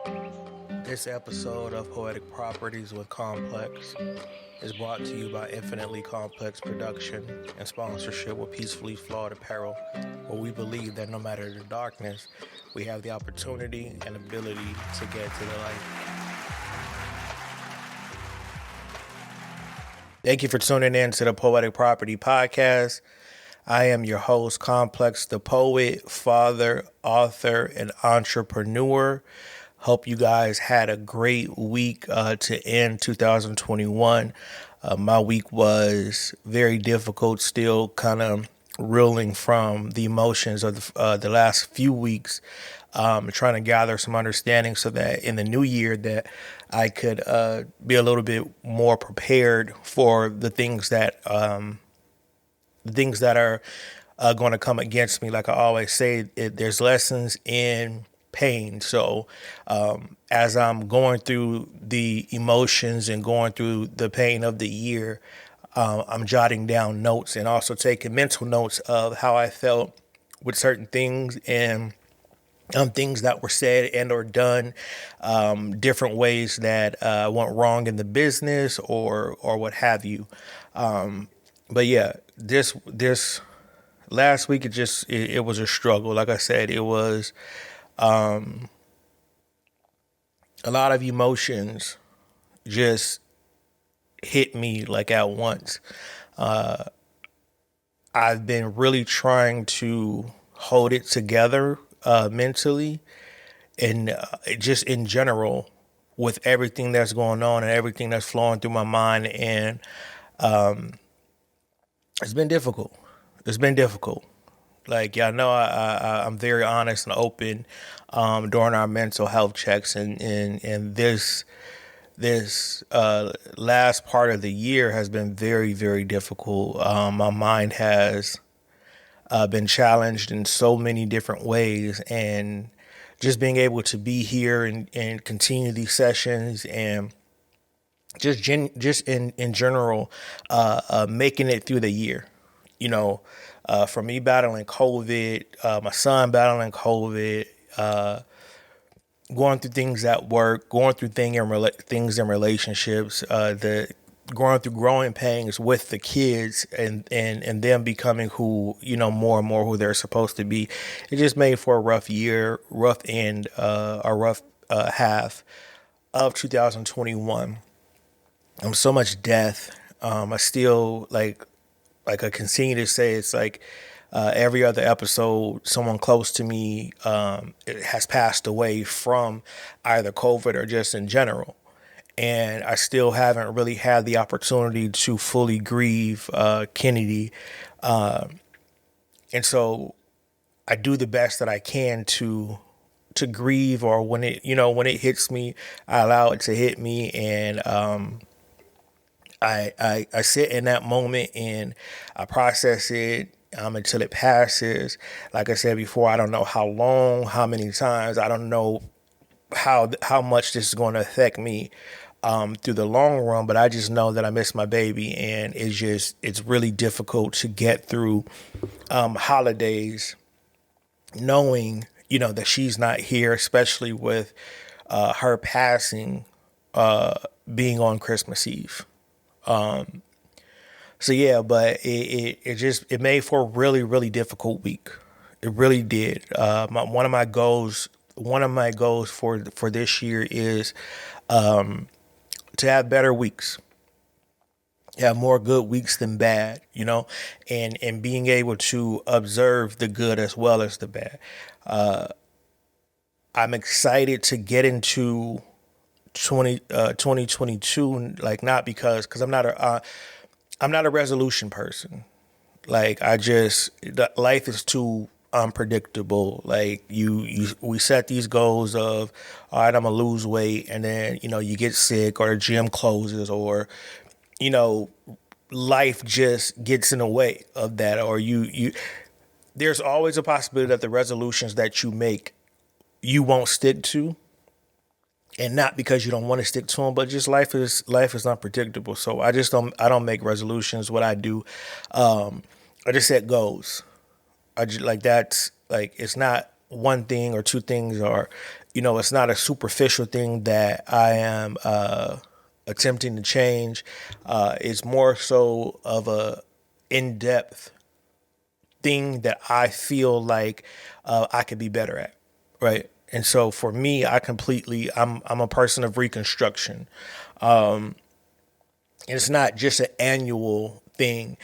This episode of Poetic Properties with Complex is brought to you by Infinitely Complex Production and sponsorship with Peacefully Flawed Apparel, where we believe that no matter the darkness, we have the opportunity and ability to get to the light. Thank you for tuning in to the Poetic Property Podcast. I am your host, Complex, the poet, father, author, and entrepreneur. Hope you guys had a great week to end 2021. My week was very difficult, still kind of reeling from the emotions of the last few weeks, trying to gather some understanding so that in the new year that I could be a little bit more prepared for the things that are going to come against me. Like I always say, there's lessons in pain. So as I'm going through the emotions and going through the pain of the year, I'm jotting down notes and also taking mental notes of how I felt with certain things and things that were said and or done, different ways that went wrong in the business or what have you. But yeah, this last week it was a struggle. Like I said, it was a lot of emotions just hit me like at once. I've been really trying to hold it together mentally and just in general with everything that's going on and everything that's flowing through my mind. And it's been difficult. It's been difficult. Like y'all know, I'm very honest and open during our mental health checks, and this last part of the year has been very, very difficult. My mind has been challenged in so many different ways, and just being able to be here and continue these sessions and just in general, making it through the year. You know, for me battling COVID, my son battling COVID, going through things at work, going through things in relationships, the going through growing pains with the kids and them becoming who, more and more who they're supposed to be. It just made for a rough year, rough end, a rough half of 2021. So much death. I still like I continue to say, it's like every other episode, someone close to me has passed away from either COVID or just in general. And I still haven't really had the opportunity to fully grieve Kennedy. And so I do the best that I can to grieve, or when it hits me, I allow it to hit me. And I sit in that moment and I process it until it passes. Like I said before, I don't know how long, how many times. I don't know how much this is going to affect me through the long run. But I just know that I miss my baby, and it's really difficult to get through holidays knowing that she's not here, especially with her passing being on Christmas Eve. So yeah, but it made for a really, really difficult week. It really did. One of my goals for this year is to have better weeks, have more good weeks than bad, and being able to observe the good as well as the bad. I'm excited to get into 2022, like not because I'm not a resolution person. Like life is too unpredictable. Like we set these goals of, all right, I'm gonna lose weight, and then you get sick, or the gym closes, or you know life just gets in the way of that, or you there's always a possibility that the resolutions that you make you won't stick to, and not because you don't want to stick to them, but just life is unpredictable. So I don't make resolutions. What I do, I just set goals. I just like that's like it's not one thing or two things are, it's not a superficial thing that I am attempting to change. It's more so of a in-depth thing that I feel like I could be better at, right? And so for me, I'm a person of reconstruction. It's not just an annual thing.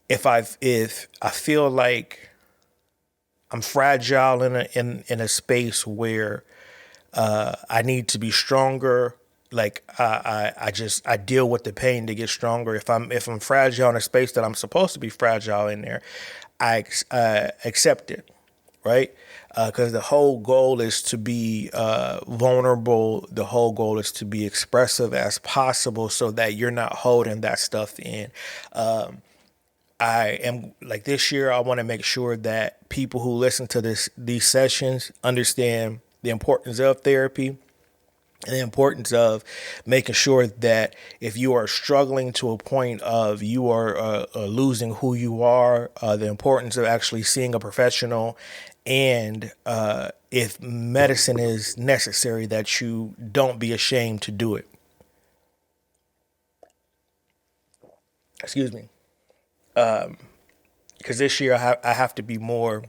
If I feel like I'm fragile in a space where I need to be stronger. Like I deal with the pain to get stronger. If I'm fragile in a space that I'm supposed to be fragile in there, I accept it, right? Because the whole goal is to be vulnerable. The whole goal is to be expressive as possible, so that you're not holding that stuff in. I am like this year. I want to make sure that people who listen to these sessions understand the importance of therapy and the importance of making sure that if you are struggling to a point of you are losing who you are, the importance of actually seeing a professional, and if medicine is necessary, that you don't be ashamed to do it. Excuse me. Because this year I have to be more.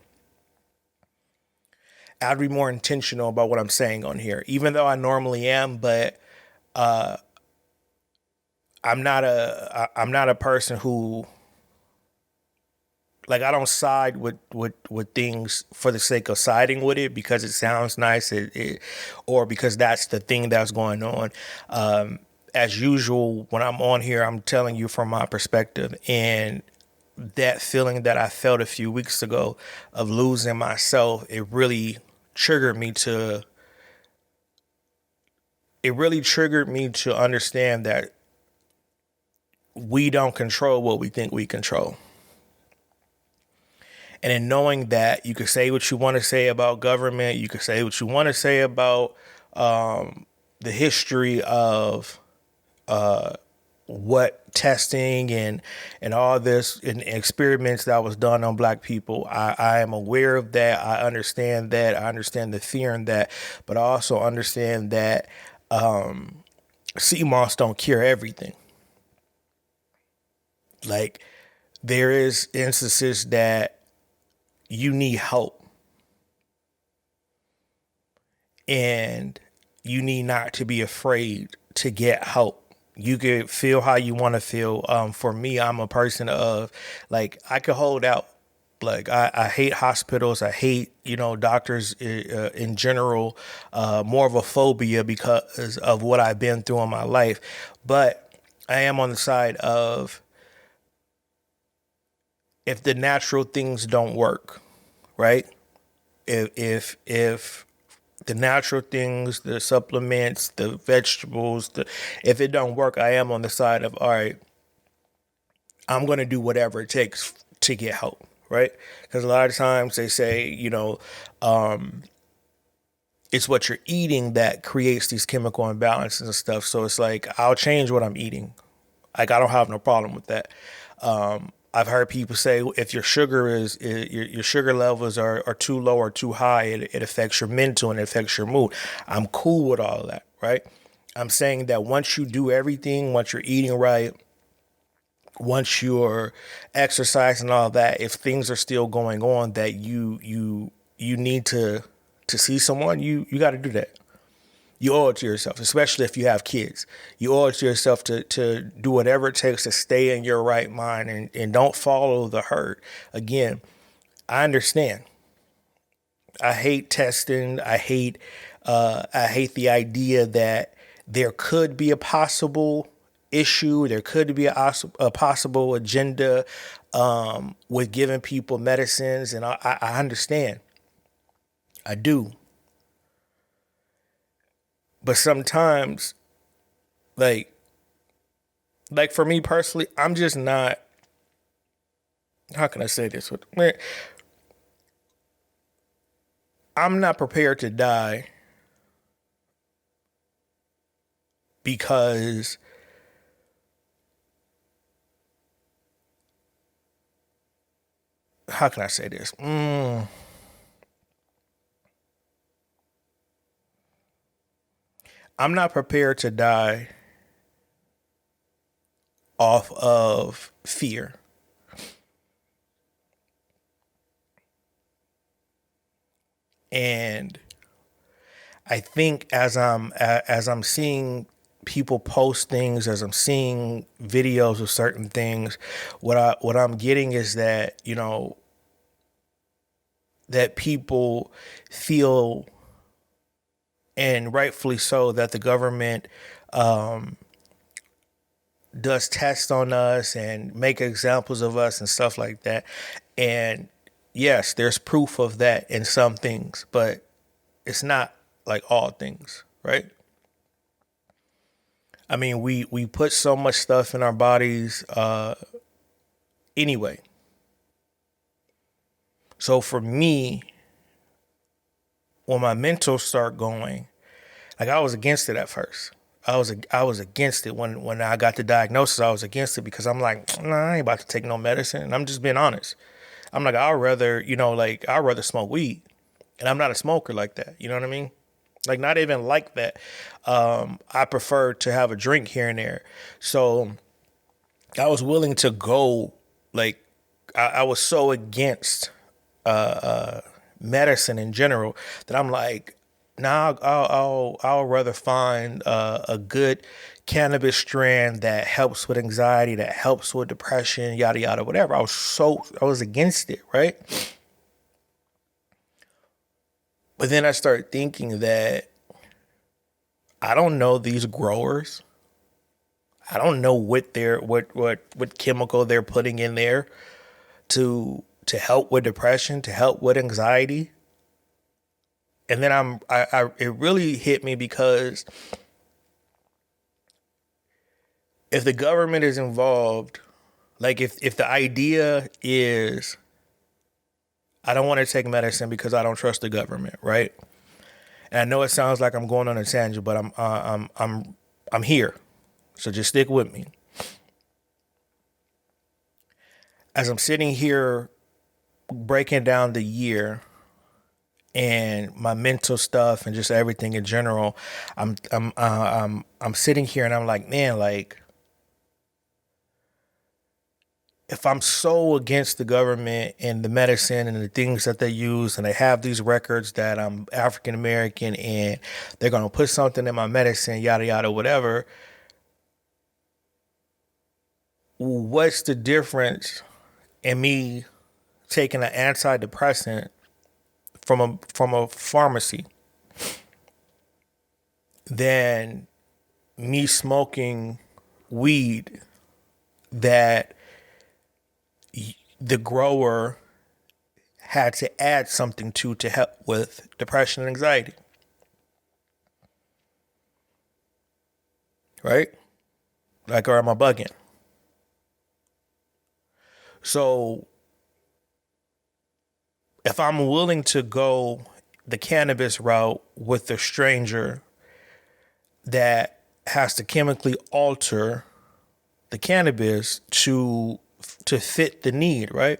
I have to be more intentional about what I'm saying on here, even though I normally am. But I'm not a person who, like, I don't side with things for the sake of siding with it because it sounds nice, or because that's the thing that's going on. As usual, when I'm on here, I'm telling you from my perspective, and that feeling that I felt a few weeks ago of losing myself, triggered me to it really triggered me to understand that we don't control what we think we control. And in knowing that, you can say what you want to say about government, you can say what you want to say about the history of what testing and all this and experiments that was done on black people. I am aware of that. I understand that. I understand the fear in that, but I also understand that CMOS don't cure everything. Like, there is instances that you need help, and you need not to be afraid to get help. You could feel how you want to feel. For me, I'm a person of, like, I could hold out. Like, I hate hospitals. I hate, doctors in general, more of a phobia because of what I've been through in my life. But I am on the side of, if the natural things don't work, right? If the natural things, the supplements, the vegetables, if it don't work, I am on the side of, all right, I'm going to do whatever it takes to get help, right? Because a lot of times they say, it's what you're eating that creates these chemical imbalances and stuff. So it's like, I'll change what I'm eating. Like, I don't have no problem with that. I've heard people say, if your your sugar levels are too low or too high, it affects your mental and it affects your mood. I'm cool with all of that, right? I'm saying that once you do everything, once you're eating right, once you're exercising, all that, if things are still going on that you need to see someone, you got to do that. You owe it to yourself, especially if you have kids. You owe it to yourself to do whatever it takes to stay in your right mind, and don't follow the herd. Again, I understand. I hate testing. I hate the idea that there could be a possible issue. There could be a possible agenda with giving people medicines, and I understand. I do. But sometimes, like like for me personally, I'm just not. How can I say this? I'm not prepared to die because how can I say this? I'm not prepared to die off of fear. And I think as I'm seeing people post things, as I'm seeing videos of certain things, what I'm getting is that, that people feel, and rightfully so, that the government does tests on us and make examples of us and stuff like that. And yes, there's proof of that in some things, but it's not like all things, right? I mean, we put so much stuff in our bodies anyway. So for me, when my mental start going, like I was against it at first. I was against it when I got the diagnosis. I was against it because I'm like, nah, I ain't about to take no medicine. And I'm just being honest. I'm like, I'd rather smoke weed, and I'm not a smoker like that. You know what I mean? Like not even like that. I prefer to have a drink here and there. So I was willing to go. Like I was so against medicine in general that I'm like, now I'll rather find a good cannabis strand that helps with anxiety, that helps with depression, yada yada, whatever. I was against it, right? But then I started thinking that I don't know these growers. I don't know what chemical they're putting in there to help with depression, to help with anxiety. And then it really hit me because if the government is involved, like if the idea is I don't want to take medicine because I don't trust the government, right? And I know it sounds like I'm going on a tangent, but I'm here, so just stick with me. As I'm sitting here breaking down the year and my mental stuff and just everything in general, I'm sitting here and I'm like, man, like if I'm so against the government and the medicine and the things that they use, and they have these records that I'm African American and they're gonna put something in my medicine, yada yada, whatever. What's the difference in me taking an antidepressant from a pharmacy than me smoking weed that the grower had to add something to help with depression and anxiety, right? Like, or am I bugging? So if I'm willing to go the cannabis route with the stranger that has to chemically alter the cannabis to fit the need, right?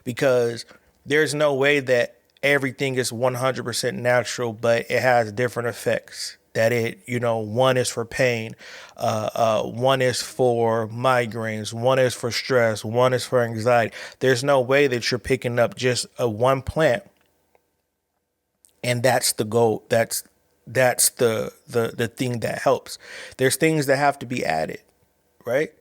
Because there's no way that everything is 100% natural, but it has different effects. That one is for pain, one is for migraines, one is for stress, one is for anxiety. There's no way that you're picking up just a one plant and that's the goal. That's the thing that helps. There's things that have to be added, right?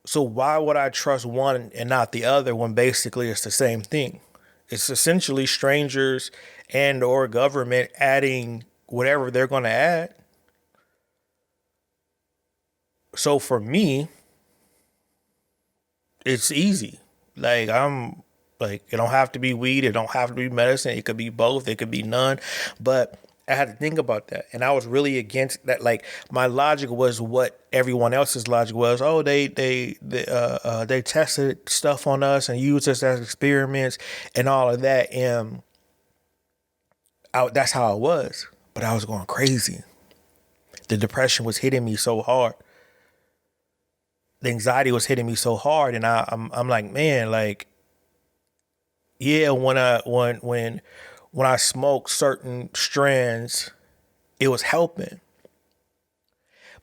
So why would I trust one and not the other when basically it's the same thing? It's essentially strangers and or government adding whatever they're going to add. So for me, it's easy. Like it don't have to be weed. It don't have to be medicine. It could be both. It could be none. But I had to think about that, and I was really against that. Like my logic was what everyone else's logic was. Oh, they tested stuff on us and used us as experiments and all of that, and that's how it was. But I was going crazy. The depression was hitting me so hard. The anxiety was hitting me so hard, and I'm like, man, like, yeah, when I smoke certain strands it was helping.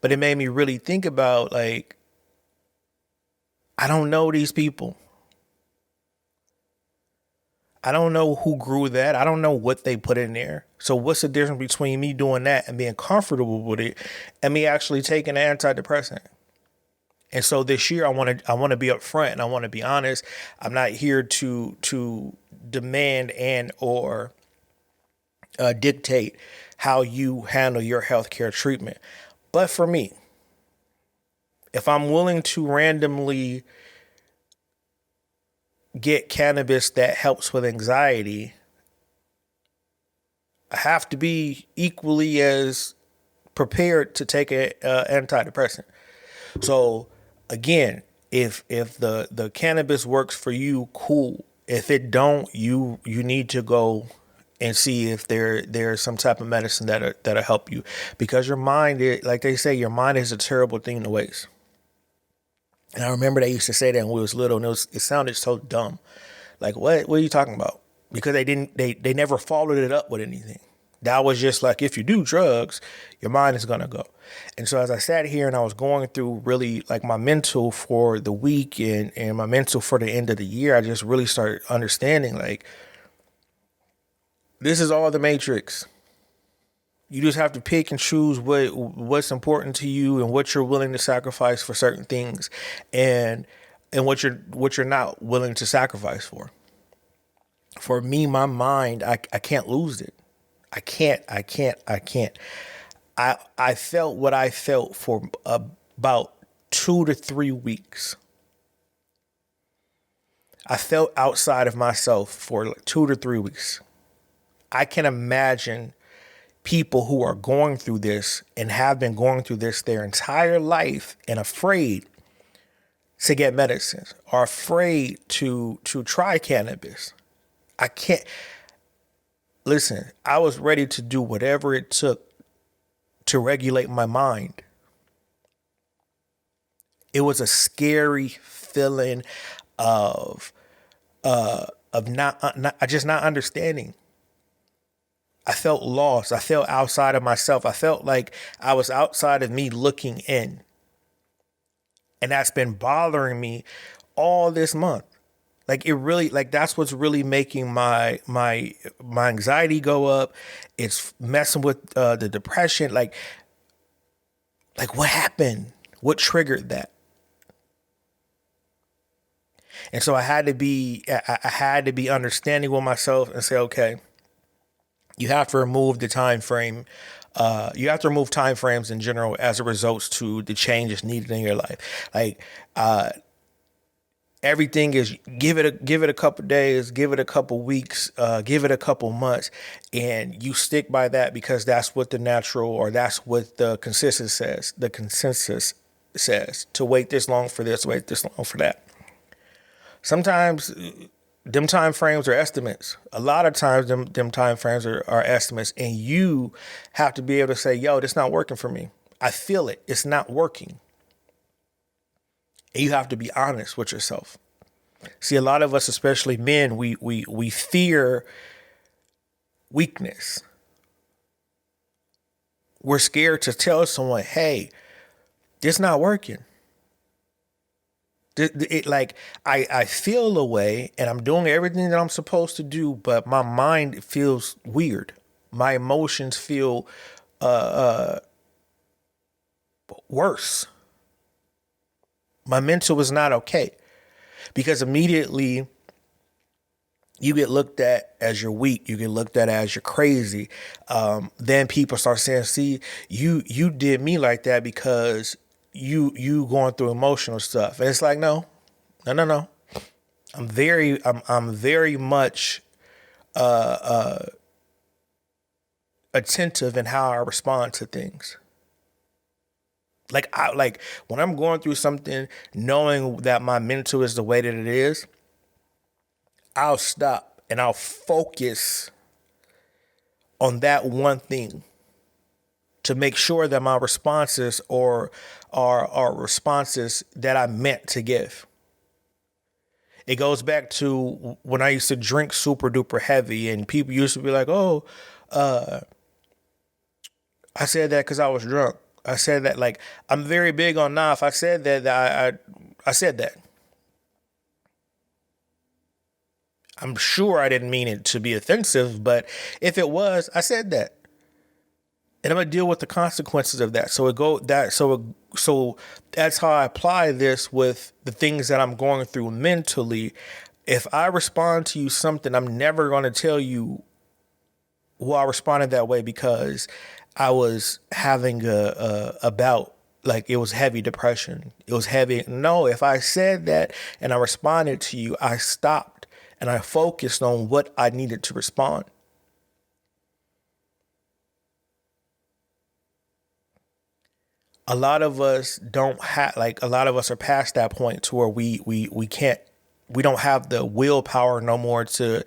But it made me really think about, like, I don't know these people. I don't know who grew that. I don't know what they put in there. So what's the difference between me doing that and being comfortable with it and me actually taking an antidepressant? And so this year I want to be upfront and I want to be honest. I'm not here to demand and or dictate how you handle your healthcare treatment. But for me, if I'm willing to randomly get cannabis that helps with anxiety, I have to be equally as prepared to take an antidepressant. So again, if the cannabis works for you, cool. If it don't, you need to go and see if there's some type of medicine that'll help you, because your mind is, like they say, your mind is a terrible thing to waste. And I remember they used to say that when we was little, and it sounded so dumb. Like, what are you talking about? Because they never followed it up with anything. That was just like, if you do drugs, your mind is gonna go. And so as I sat here and I was going through really like my mental for the week and my mental for the end of the year, I just really started understanding, like, this is all the matrix. You just have to pick and choose what's important to you and what you're willing to sacrifice for certain things, and what you're not willing to sacrifice for. For me, my mind, I can't lose it. I can't. I felt what I felt for about 2 to 3 weeks. I felt outside of myself for like 2 to 3 weeks. I can imagine people who are going through this and have been going through this their entire life and afraid to get medicines, are afraid to try cannabis. I can't. Listen, I was ready to do whatever it took to regulate my mind. It was a scary feeling of not understanding. I felt lost. I felt outside of myself. I felt like I was outside of me looking in. And that's been bothering me all this month. Like, it really, like, that's what's really making my anxiety go up. It's messing with the depression. Like what happened? What triggered that? And so I had to be understanding with myself and say, okay, you have to remove the time frame. You have to remove time frames in general as it results to the changes needed in your life. Like, everything is give it a couple days, give it a couple weeks, give it a couple months, and you stick by that because that's what the natural, or that's what the consensus says. The consensus says to wait this long for this, wait this long for that. Sometimes them time frames are estimates. A lot of times them time frames are estimates, and you have to be able to say, yo, this not working for me. I feel it. It's not working. And you have to be honest with yourself. See, a lot of us, especially men, we fear weakness. We're scared to tell someone, hey, this not working. I feel a way and I'm doing everything that I'm supposed to do, but my mind feels weird. My emotions feel worse. My mental is not okay, because immediately you get looked at as you're weak. You get looked at as you're crazy. Then people start saying, see, you did me like that because you going through emotional stuff. And it's like, no. I'm very much attentive in how I respond to things. Like when I'm going through something, knowing that my mental is the way that it is, I'll stop and I'll focus on that one thing to make sure that my responses are responses that I meant to give. It goes back to when I used to drink super duper heavy, and people used to be like, oh, I said that because I was drunk. I said that like I'm very big on nah. If I said I said that. I'm sure I didn't mean it to be offensive, but if it was, I said that, and I'm gonna deal with the consequences of that. So that's how I apply this with the things that I'm going through mentally. If I respond to you something, I'm never gonna tell you, well, I responded that way because I was having a bout. Like it was heavy depression. It was heavy. No, if I said that and I responded to you, I stopped and I focused on what I needed to respond. A lot of us don't have, like, a lot of us are past that point to where we can't, we don't have the willpower no more to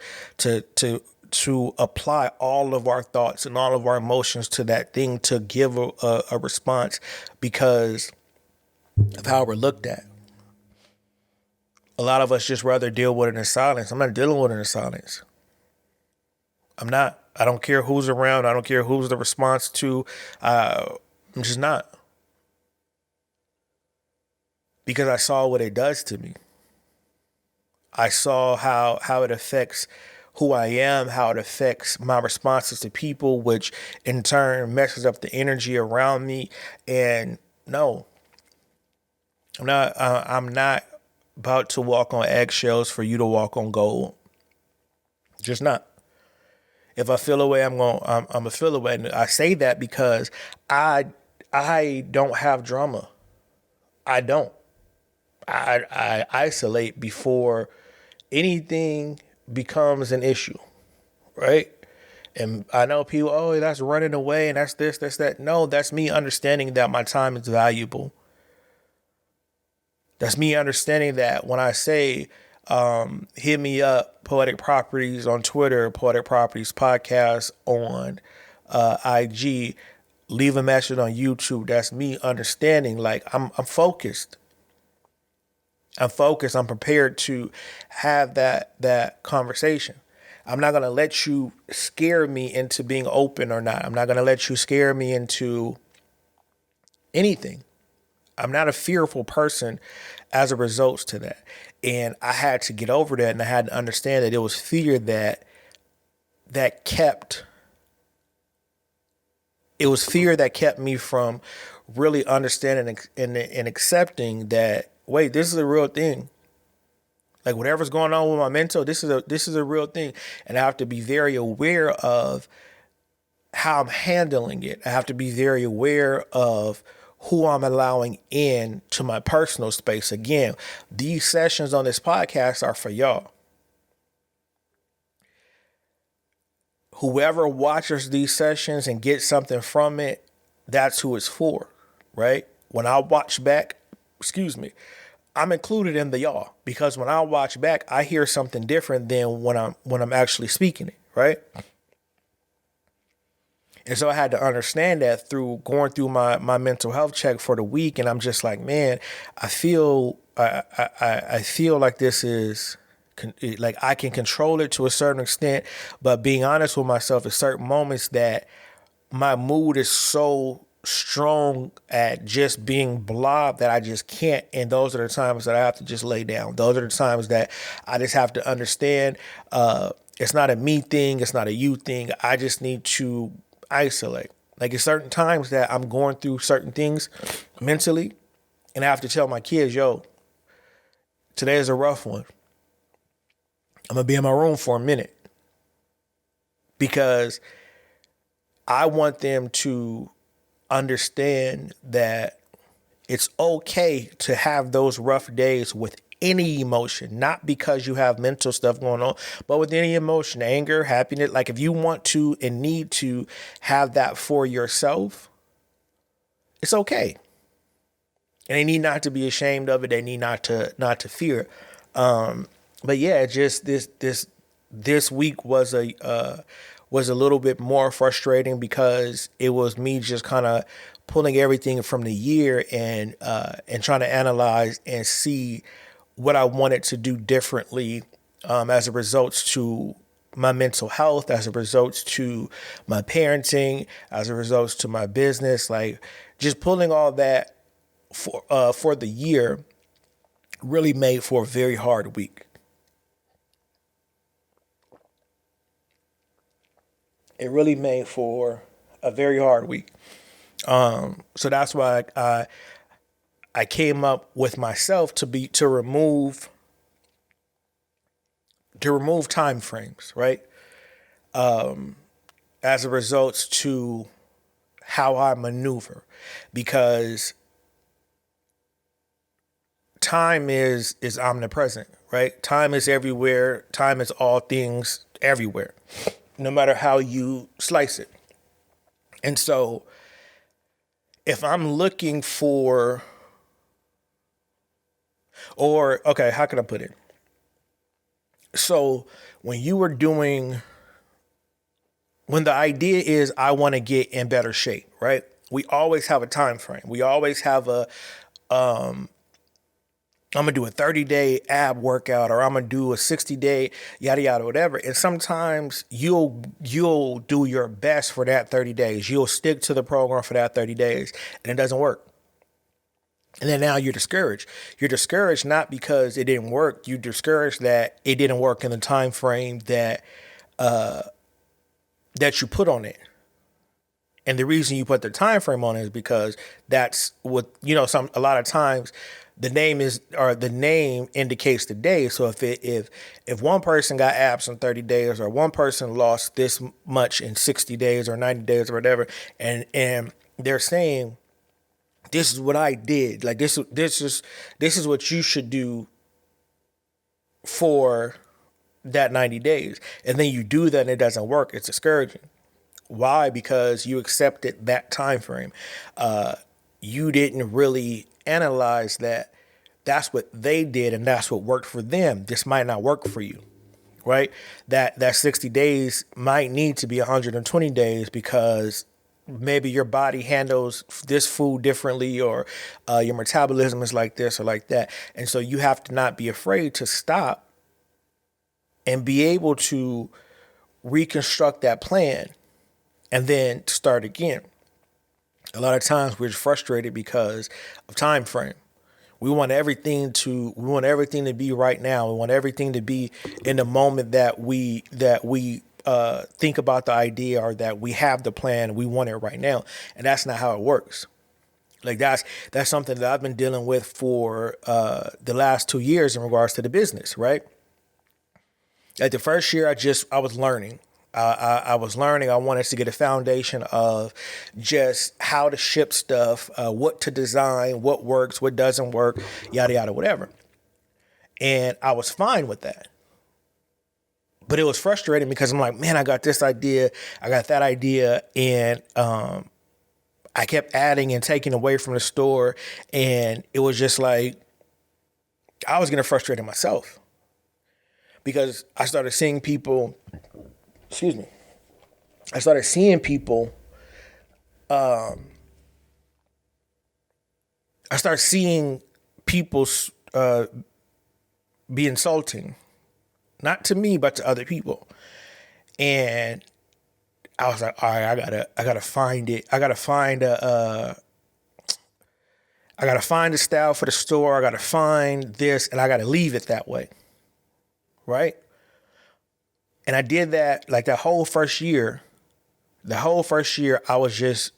apply all of our thoughts and all of our emotions to that thing to give a response because of how we're looked at. A lot of us just rather deal with it in silence. I'm not dealing with it in silence. I'm not. I don't care who's around. I don't care who's the response to. I'm just not, because I saw what it does to me. I saw how it affects who I am, how it affects my responses to people, which in turn messes up the energy around me. And no, I'm not. I'm not about to walk on eggshells for you to walk on gold. Just not. If I feel away, I'm gonna feel away. And I say that because I don't have drama. I don't. I isolate before anything becomes an issue, right? And I know people, oh, that's running away and that's this, that's that. No, that's me understanding that my time is valuable. That's me understanding that when I say, hit me up, Poetic Properties on Twitter, Poetic Properties Podcast on IG, leave a message on YouTube. That's me understanding, like, I'm focused. I'm focused. I'm prepared to have that conversation. I'm not gonna let you scare me into being open or not. I'm not gonna let you scare me into anything. I'm not a fearful person as a result to that. And I had to get over that, and I had to understand that it was fear that kept it was fear that kept me from really understanding and accepting that, wait, this is a real thing. Like whatever's going on with my mental, this is a real thing. And I have to be very aware of how I'm handling it. I have to be very aware of who I'm allowing in to my personal space. Again, these sessions on this podcast are for y'all. Whoever watches these sessions and gets something from it, that's who it's for, right? When I watch back, excuse me, I'm included in the y'all, because when I watch back, I hear something different than when I'm actually speaking it, right? And so I had to understand that through going through my mental health check for the week. And I'm just like, man, I feel like this is like I can control it to a certain extent. But being honest with myself, at certain moments that my mood is so strong at just being blah that I just can't. And those are the times that I have to just lay down. Those are the times that I just have to understand it's not a me thing. It's not a you thing. I just need to isolate. Like at certain times that I'm going through certain things mentally, and I have to tell my kids, yo, today is a rough one. I'm gonna be in my room for a minute because I want them to understand that it's okay to have those rough days with any emotion, not because you have mental stuff going on, but with any emotion, anger, happiness. Like if you want to and need to have that for yourself, it's okay. And they need not to be ashamed of it. They need not to fear it. But yeah, just this week was a little bit more frustrating because it was me just kind of pulling everything from the year and trying to analyze and see what I wanted to do differently as a result to my mental health, as it results to my parenting, as it results to my business, like just pulling all that for the year really made for a very hard week. It really made for a very hard week. So that's why I came up with myself to remove time frames, right? As a result to how I maneuver, because time is omnipresent, right? Time is everywhere. Time is all things everywhere, no matter how you slice it. And so if I'm looking for, or okay, how can I put it? So when you were doing, when the idea is I want to get in better shape, right? We always have a time frame. We always have I'm gonna do a 30-day ab workout, or I'm gonna do a 60-day yada yada whatever. And sometimes you'll do your best for that 30 days. You'll stick to the program for that 30 days and it doesn't work. And then now you're discouraged. You're discouraged not because it didn't work. You're discouraged that it didn't work in the time frame that you put on it. And the reason you put the time frame on it is because that's what, a lot of times the name indicates the day. So if one person got abs in 30 days, or one person lost this much in 60 days or 90 days or whatever, and they're saying, this is what I did. Like this is what you should do for that 90 days. And then you do that and it doesn't work. It's discouraging. Why? Because you accepted that time frame. You didn't really analyze that that's what they did and that's what worked for them. This might not work for you, right? That 60 days might need to be 120 days because maybe your body handles this food differently, or your metabolism is like this or like that. And so you have to not be afraid to stop and be able to reconstruct that plan and then start again. A lot of times we're frustrated because of time frame. We want everything to be right now. We want everything to be in the moment that we think about the idea, or that we have the plan. We want it right now, and that's not how it works. Like that's something that I've been dealing with for the last 2 years in regards to the business, right? Like the first year, I was learning. I was learning. I wanted to get a foundation of just how to ship stuff, what to design, what works, what doesn't work, yada, yada, whatever. And I was fine with that. But it was frustrating because I'm like, man, I got this idea, I got that idea, and I kept adding and taking away from the store. And it was just like, I was getting frustrated myself because I started seeing people, I started seeing people be insulting, not to me, but to other people. And I was like, all right, I gotta find it. I gotta find a style for the store. I gotta find this, and I gotta leave it that way, right? And I did that like that whole first year. The whole first year, I was just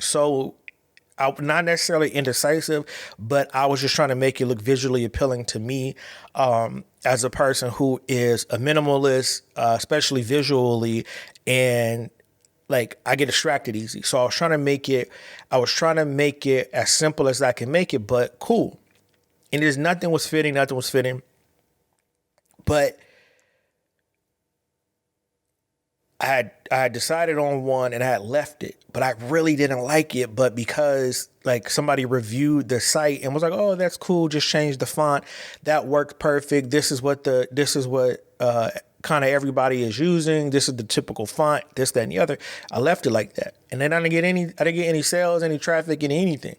not necessarily indecisive, but I was just trying to make it look visually appealing to me, as a person who is a minimalist, especially visually, and like I get distracted easy. So I was trying to make it as simple as I can make it, but cool. And nothing was fitting, but I had decided on one and I had left it, but I really didn't like it. But because like somebody reviewed the site and was like, "Oh, that's cool. Just change the font. That worked perfect. This is what kind of everybody is using. This is the typical font. This, that, and the other." I left it like that, and then I didn't get any sales, any traffic, anything.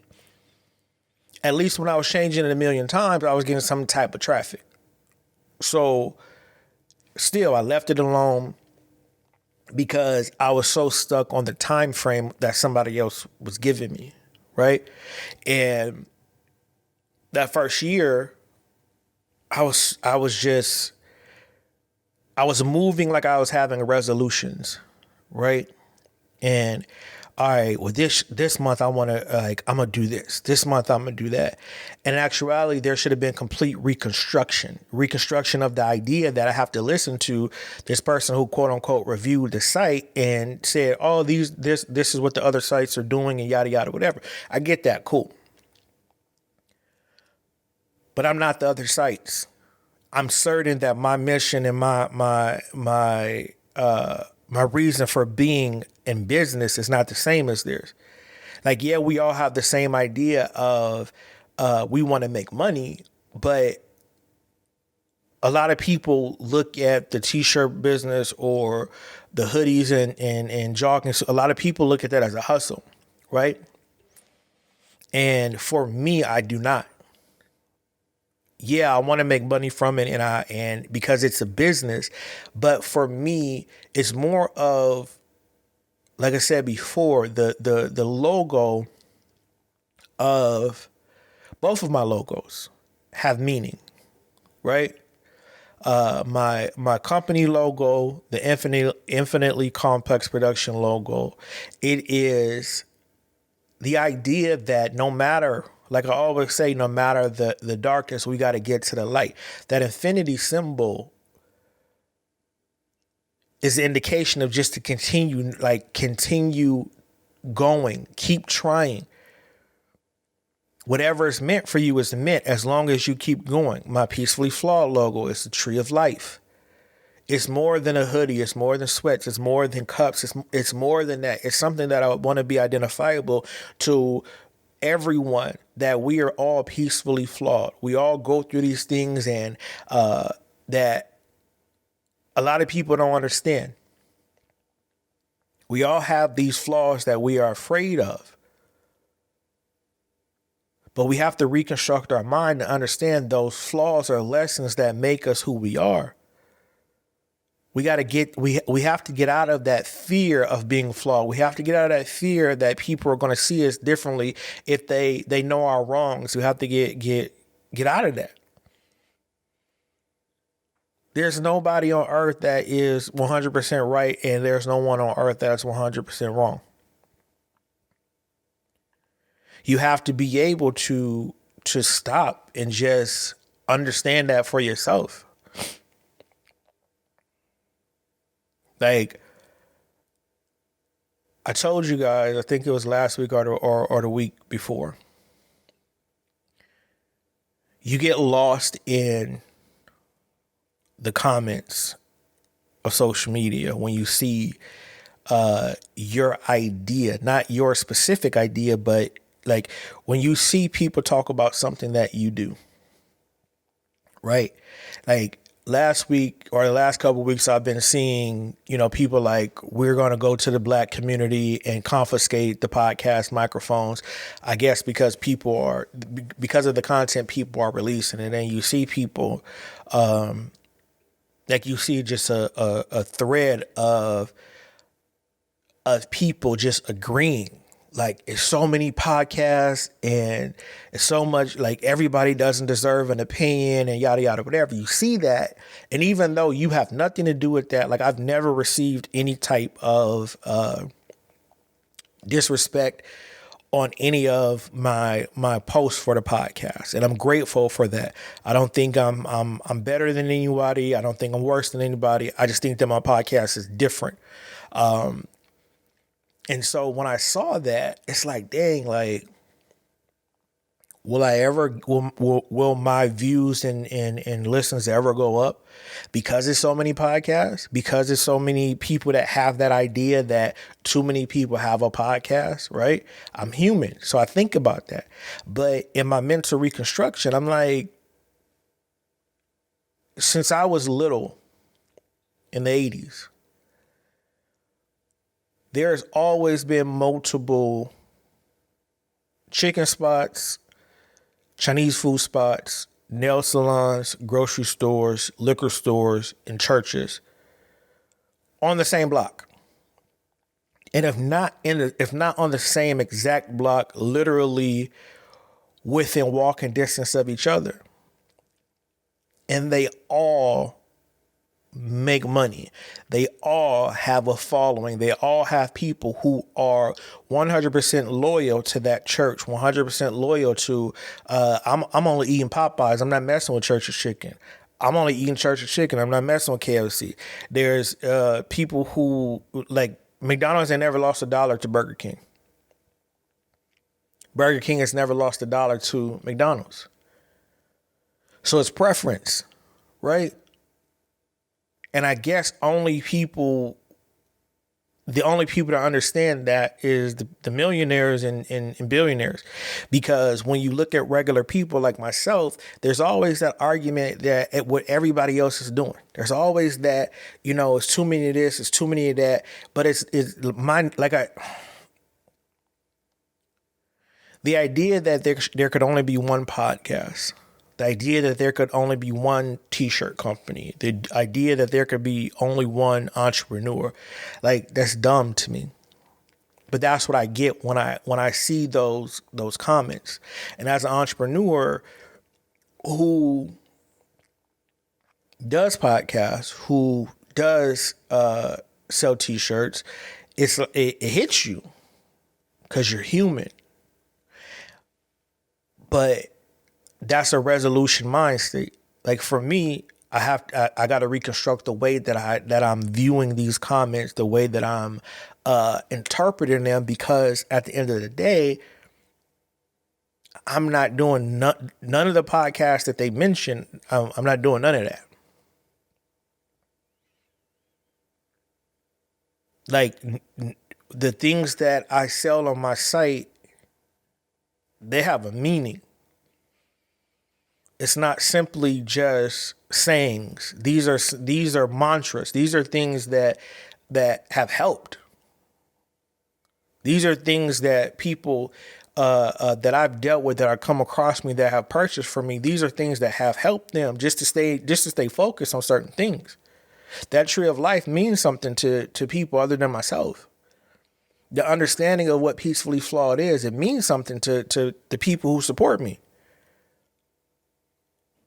At least when I was changing it a million times, I was getting some type of traffic. So still, I left it alone. because I was so stuck on the time frame that somebody else was giving me, right? And that first year, I was moving like I was having resolutions, right? And all right, well this month I want to I'm gonna do this. This month I'm gonna do that. And in actuality, there should have been complete reconstruction of the idea that I have to listen to this person who quote unquote reviewed the site and said, oh, this is what the other sites are doing and yada yada whatever. I get that, cool, but I'm not the other sites. I'm certain that my mission and my reason for being in business is not the same as theirs. Like, yeah, we all have the same idea of we want to make money, but a lot of people look at the t-shirt business or the hoodies and jogging. So a lot of people look at that as a hustle, right? And for me, I do not. Yeah, I want to make money from it and because it's a business, but for me, it's more of, like I said before, the logo of both of my logos have meaning, right? My company logo, the infinitely complex production logo, it is the idea that no matter, like I always say, no matter the darkness, we got to get to the light. That infinity symbol is the indication of just to continue going, keep trying. Whatever is meant for you is meant as long as you keep going. My Peacefully Flawed logo is the tree of life. It's more than a hoodie. It's more than sweats. It's more than cups. It's more than that. It's something that I want to be identifiable to everyone, that we are all peacefully flawed. We all go through these things, and that a lot of people don't understand. We all have these flaws that we are afraid of. But we have to reconstruct our mind to understand those flaws are lessons that make us who we are. We have to get out of that fear of being flawed. We have to get out of that fear that people are going to see us differently if they know our wrongs. We have to get out of that. There's nobody on earth that is 100% right, and there's no one on earth that's 100% wrong. You have to be able to stop and just understand that for yourself. Like I told you guys, I think it was last week or the week before. You get lost in the comments of social media when you see your idea, not your specific idea, but like when you see people talk about something that you do, right? Like last week or the last couple of weeks, I've been seeing, people like, we're going to go to the black community and confiscate the podcast microphones, I guess, because of the content people are releasing. And then you see people, like you see just a thread of people just agreeing. Like it's so many podcasts and it's so much, like everybody doesn't deserve an opinion and yada, yada, whatever. You see that. And even though you have nothing to do with that, like I've never received any type of disrespect on any of my posts for the podcast. And I'm grateful for that. I don't think I'm better than anybody. I don't think I'm worse than anybody. I just think that my podcast is different. And so when I saw that, it's like, dang, like, will my views and listens ever go up because there's so many podcasts, because there's so many people that have that idea that too many people have a podcast, right? I'm human. So I think about that. But in my mental reconstruction, I'm like, since I was little in the 80s, there's always been multiple chicken spots, Chinese food spots, nail salons, grocery stores, liquor stores, and churches on the same block. And if not on the same exact block, literally within walking distance of each other. And they all make money. They all have a following. They all have people who are 100% loyal to that church, 100% loyal to, I'm only eating Popeyes. I'm not messing with Church's Chicken. I'm only eating Church's Chicken. I'm not messing with KFC. There's people who, like, McDonald's ain't never lost $1 to Burger King. Burger King has never lost $1 to McDonald's. So it's preference, right? And I guess the only people that understand that is the millionaires and billionaires. Because when you look at regular people like myself, there's always that argument that what everybody else is doing. There's always that, it's too many of this, it's too many of that. But the idea that there could only be one podcast, the idea that there could only be one t-shirt company, the idea that there could be only one entrepreneur, like, that's dumb to me. But that's what I get when I see those comments. And as an entrepreneur who does podcasts, who does sell t-shirts, it hits you because you're human. But that's a resolution mind state. Like, for me, I got to reconstruct the way that I'm viewing these comments, the way that I'm interpreting them, because at the end of the day, I'm not doing none of the podcasts that they mention. I'm not doing none of that. Like, the things that I sell on my site, they have a meaning. It's not simply just sayings. These are mantras. These are things that have helped. These are things that people that I've dealt with, that are come across me, that have purchased from me. These are things that have helped them just to stay focused on certain things. That tree of life means something to people other than myself. The understanding of what Peacefully Flawed is, it means something to the people who support me.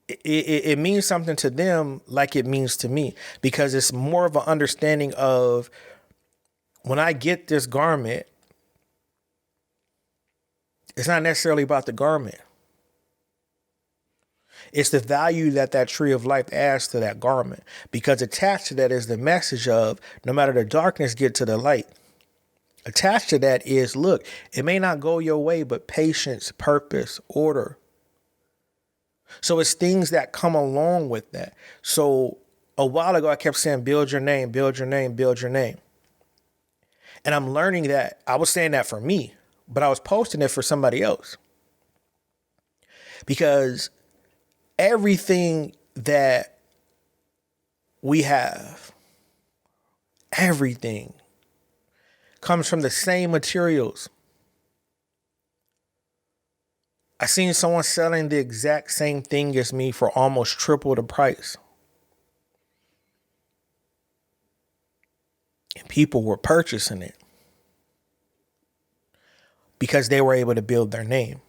It means something to them like it means to me, because it's more of an understanding of, when I get this garment, it's not necessarily about the garment. It's the value that tree of life adds to that garment, because attached to that is the message of, no matter the darkness, get to the light. Attached to that is, look, it may not go your way, but patience, purpose, order. So it's things that come along with that. So a while ago, I kept saying, build your name, build your name, build your name. And I'm learning that I was saying that for me, but I was posting it for somebody else. Because everything that we have, everything comes from the same materials. I seen someone selling the exact same thing as me for almost triple the price. And people were purchasing it because they were able to build their name.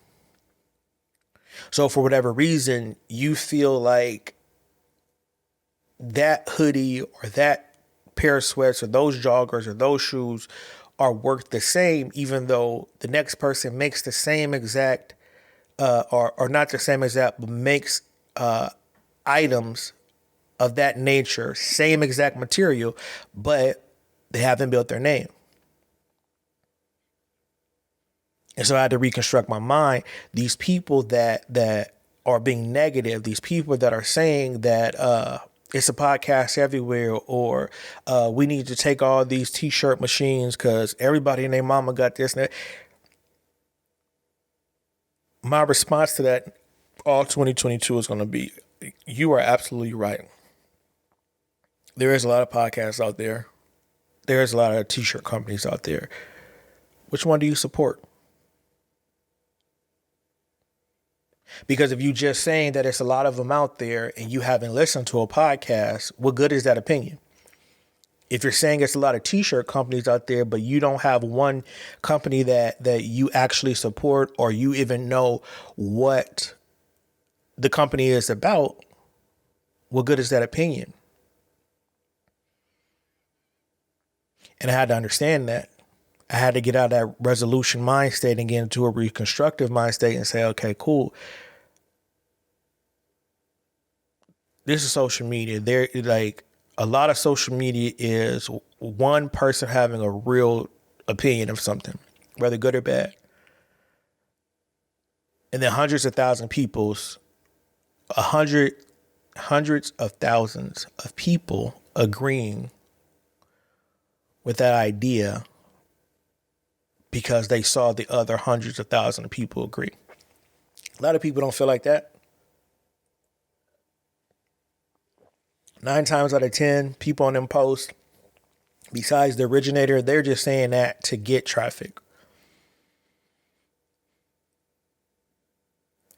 So for whatever reason, you feel like that hoodie or that pair of sweats or those joggers or those shoes are worth the same, even though the next person makes the same exact or not the same exact, but makes items of that nature, same exact material, but they haven't built their name. And so I had to reconstruct my mind. These people that are being negative, these people that are saying that it's a podcast everywhere, or we need to take all these t-shirt machines because everybody and their mama got this and that. My response to that, all 2022, is going to be, you are absolutely right. There is a lot of podcasts out there. There is a lot of t-shirt companies out there. Which one do you support? Because if you just saying that it's a lot of them out there and you haven't listened to a podcast, what good is that opinion? If you're saying it's a lot of t-shirt companies out there, but you don't have one company that you actually support, or you even know what the company is about, what good is that opinion? And I had to understand that. I had to get out of that resolution mind state and get into a reconstructive mind state and say, okay, cool. This is social media. There, like, a lot of social media is one person having a real opinion of something, whether good or bad. And then hundreds of thousands of people agreeing with that idea because they saw the other hundreds of thousands of people agree. A lot of people don't feel like that. 9 times out of 10, people on them posts, besides the originator, they're just saying that to get traffic.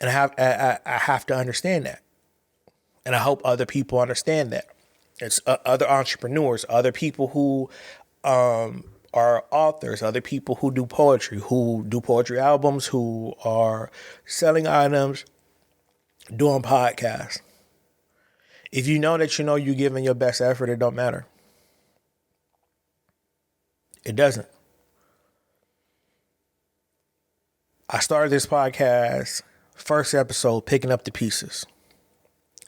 And I have to understand that. And I hope other people understand that. It's other entrepreneurs, other people who are authors, other people who do poetry albums, who are selling items, doing podcasts. If you know that you're giving your best effort, it don't matter. It doesn't. I started this podcast, first episode, picking up the pieces.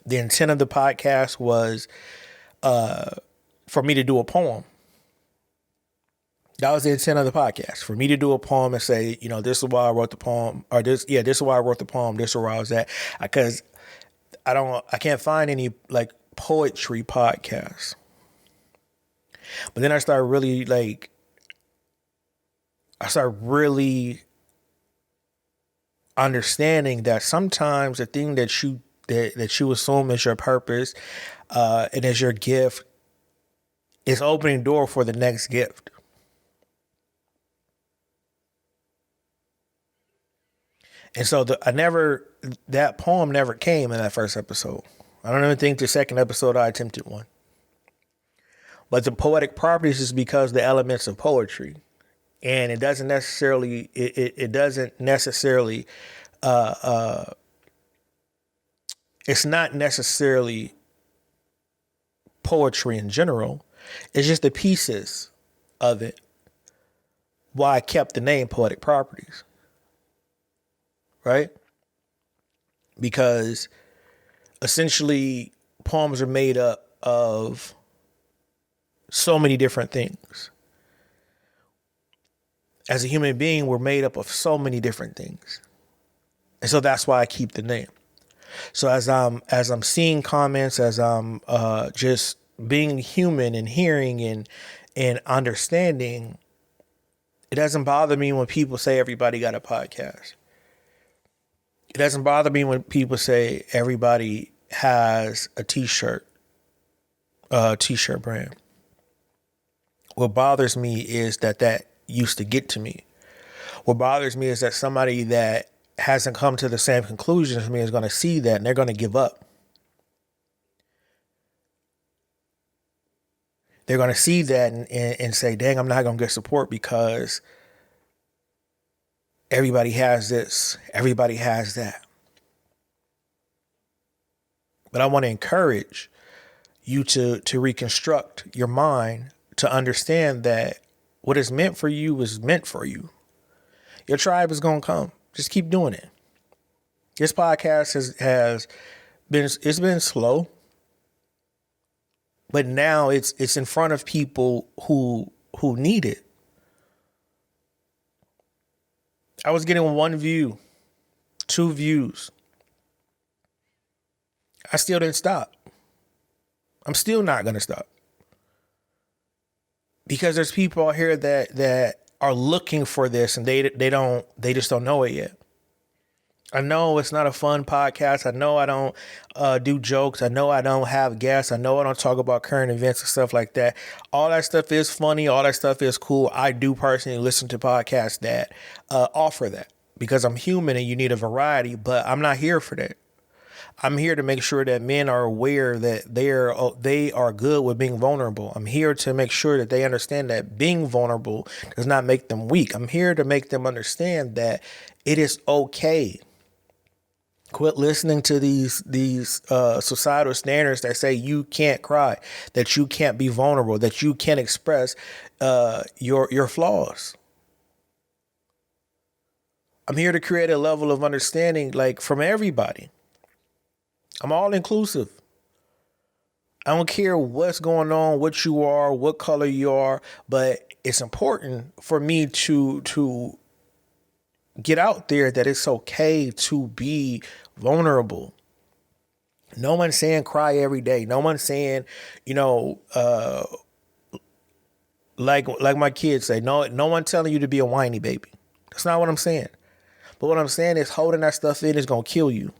The intent of the podcast was for me to do a poem. That was the intent of the podcast, for me to do a poem and say, this is why I wrote the poem, or this is why I wrote the poem, this is where I was at. Because I can't find any like poetry podcasts. But then I started really understanding that sometimes the thing that you assume is your purpose and is your gift is opening door for the next gift. And so that poem never came in that first episode. I don't even think the second episode I attempted one. But the poetic properties is because the elements of poetry. And it doesn't necessarily, it's not necessarily poetry in general. It's just the pieces of it. Why I kept the name Poetic Properties. Right? Because essentially poems are made up of so many different things. As a human being, we're made up of so many different things. And so that's why I keep the name. So as I'm seeing comments, as I'm just being human and hearing and understanding, it doesn't bother me when people say everybody got a podcast. It doesn't bother me when people say everybody has a t-shirt brand. What bothers me is that used to get to me. What bothers me is that somebody that hasn't come to the same conclusion as me is going to see that and they're going to give up. They're going to see that and say, dang, I'm not going to get support because everybody has this, everybody has that. But I want to encourage you to reconstruct your mind to understand that what is meant for you is meant for you. Your tribe is going to come. Just keep doing it. This podcast has been slow, but now it's in front of people who need it. I was getting 1 view, 2 views. I still didn't stop. I'm still not going to stop. Because there's people out here that are looking for this and they just don't know it yet. I know it's not a fun podcast. I know I don't do jokes. I know I don't have guests. I know I don't talk about current events and stuff like that. All that stuff is funny. All that stuff is cool. I do personally listen to podcasts that offer that because I'm human and you need a variety, but I'm not here for that. I'm here to make sure that men are aware that they are good with being vulnerable. I'm here to make sure that they understand that being vulnerable does not make them weak. I'm here to make them understand that it is okay. Quit listening to these societal standards that say you can't cry, that you can't be vulnerable, that you can't express your flaws. I'm here to create a level of understanding, like, from everybody. I'm all inclusive. I don't care what's going on, what you are, what color you are, but it's important for me to get out there that it's okay to be vulnerable. No one's saying cry every day. No one's saying, you know, like my kids say, no one telling you to be a whiny baby. That's not what I'm saying. But what I'm saying is holding that stuff in is going to kill you.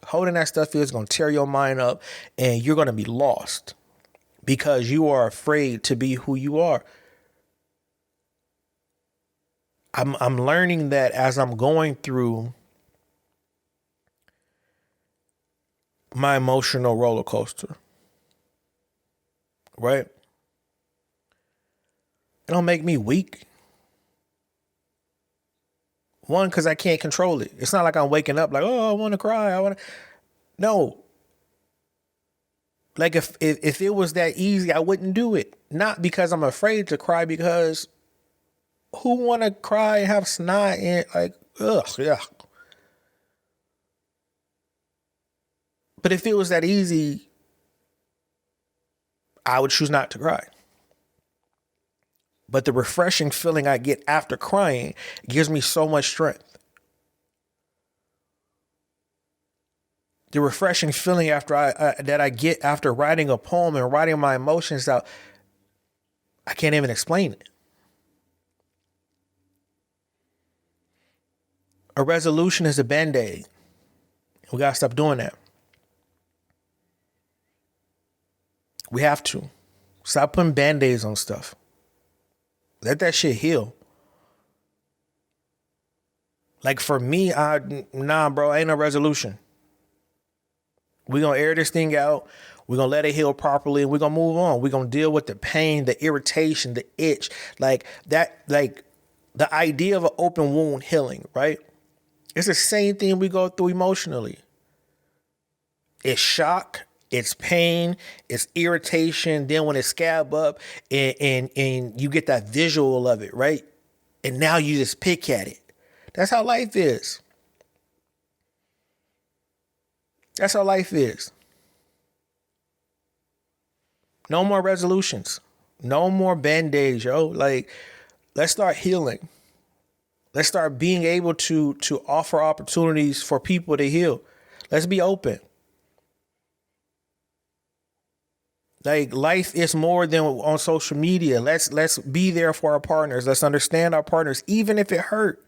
Holding that stuff in is going to tear your mind up, and you're going to be lost because you are afraid to be who you are. I'm learning that as I'm going through my emotional roller coaster, right? It don't make me weak. One, because I can't control it. It's not like I'm waking up like, oh, I want to cry. I want to. No. Like if it was that easy, I wouldn't do it. Not because I'm afraid to cry, because who want to cry and have snot and like, ugh, yeah. But if it was that easy, I would choose not to cry. But the refreshing feeling I get after crying gives me so much strength. The refreshing feeling that I get after writing a poem and writing my emotions out, I can't even explain it. A resolution is a band-aid. We gotta stop doing that. We have to stop putting band-aids on stuff. Let that shit heal. Like for me, nah, bro, ain't no resolution. We're going to air this thing out. We're going to let it heal properly, and we're going to move on. We're going to deal with the pain, the irritation, the itch. Like that, like the idea of an open wound healing, right? It's the same thing we go through emotionally. It's shock, it's pain, it's irritation. Then when it scab up and you get that visual of it, right? And now you just pick at it. That's how life is. That's how life is. No more resolutions. No more band-aids, yo. Like, let's start healing. Let's start being able to offer opportunities for people to heal. Let's be open. Like, life is more than on social media. Let's be there for our partners. Let's understand our partners, even if it hurt.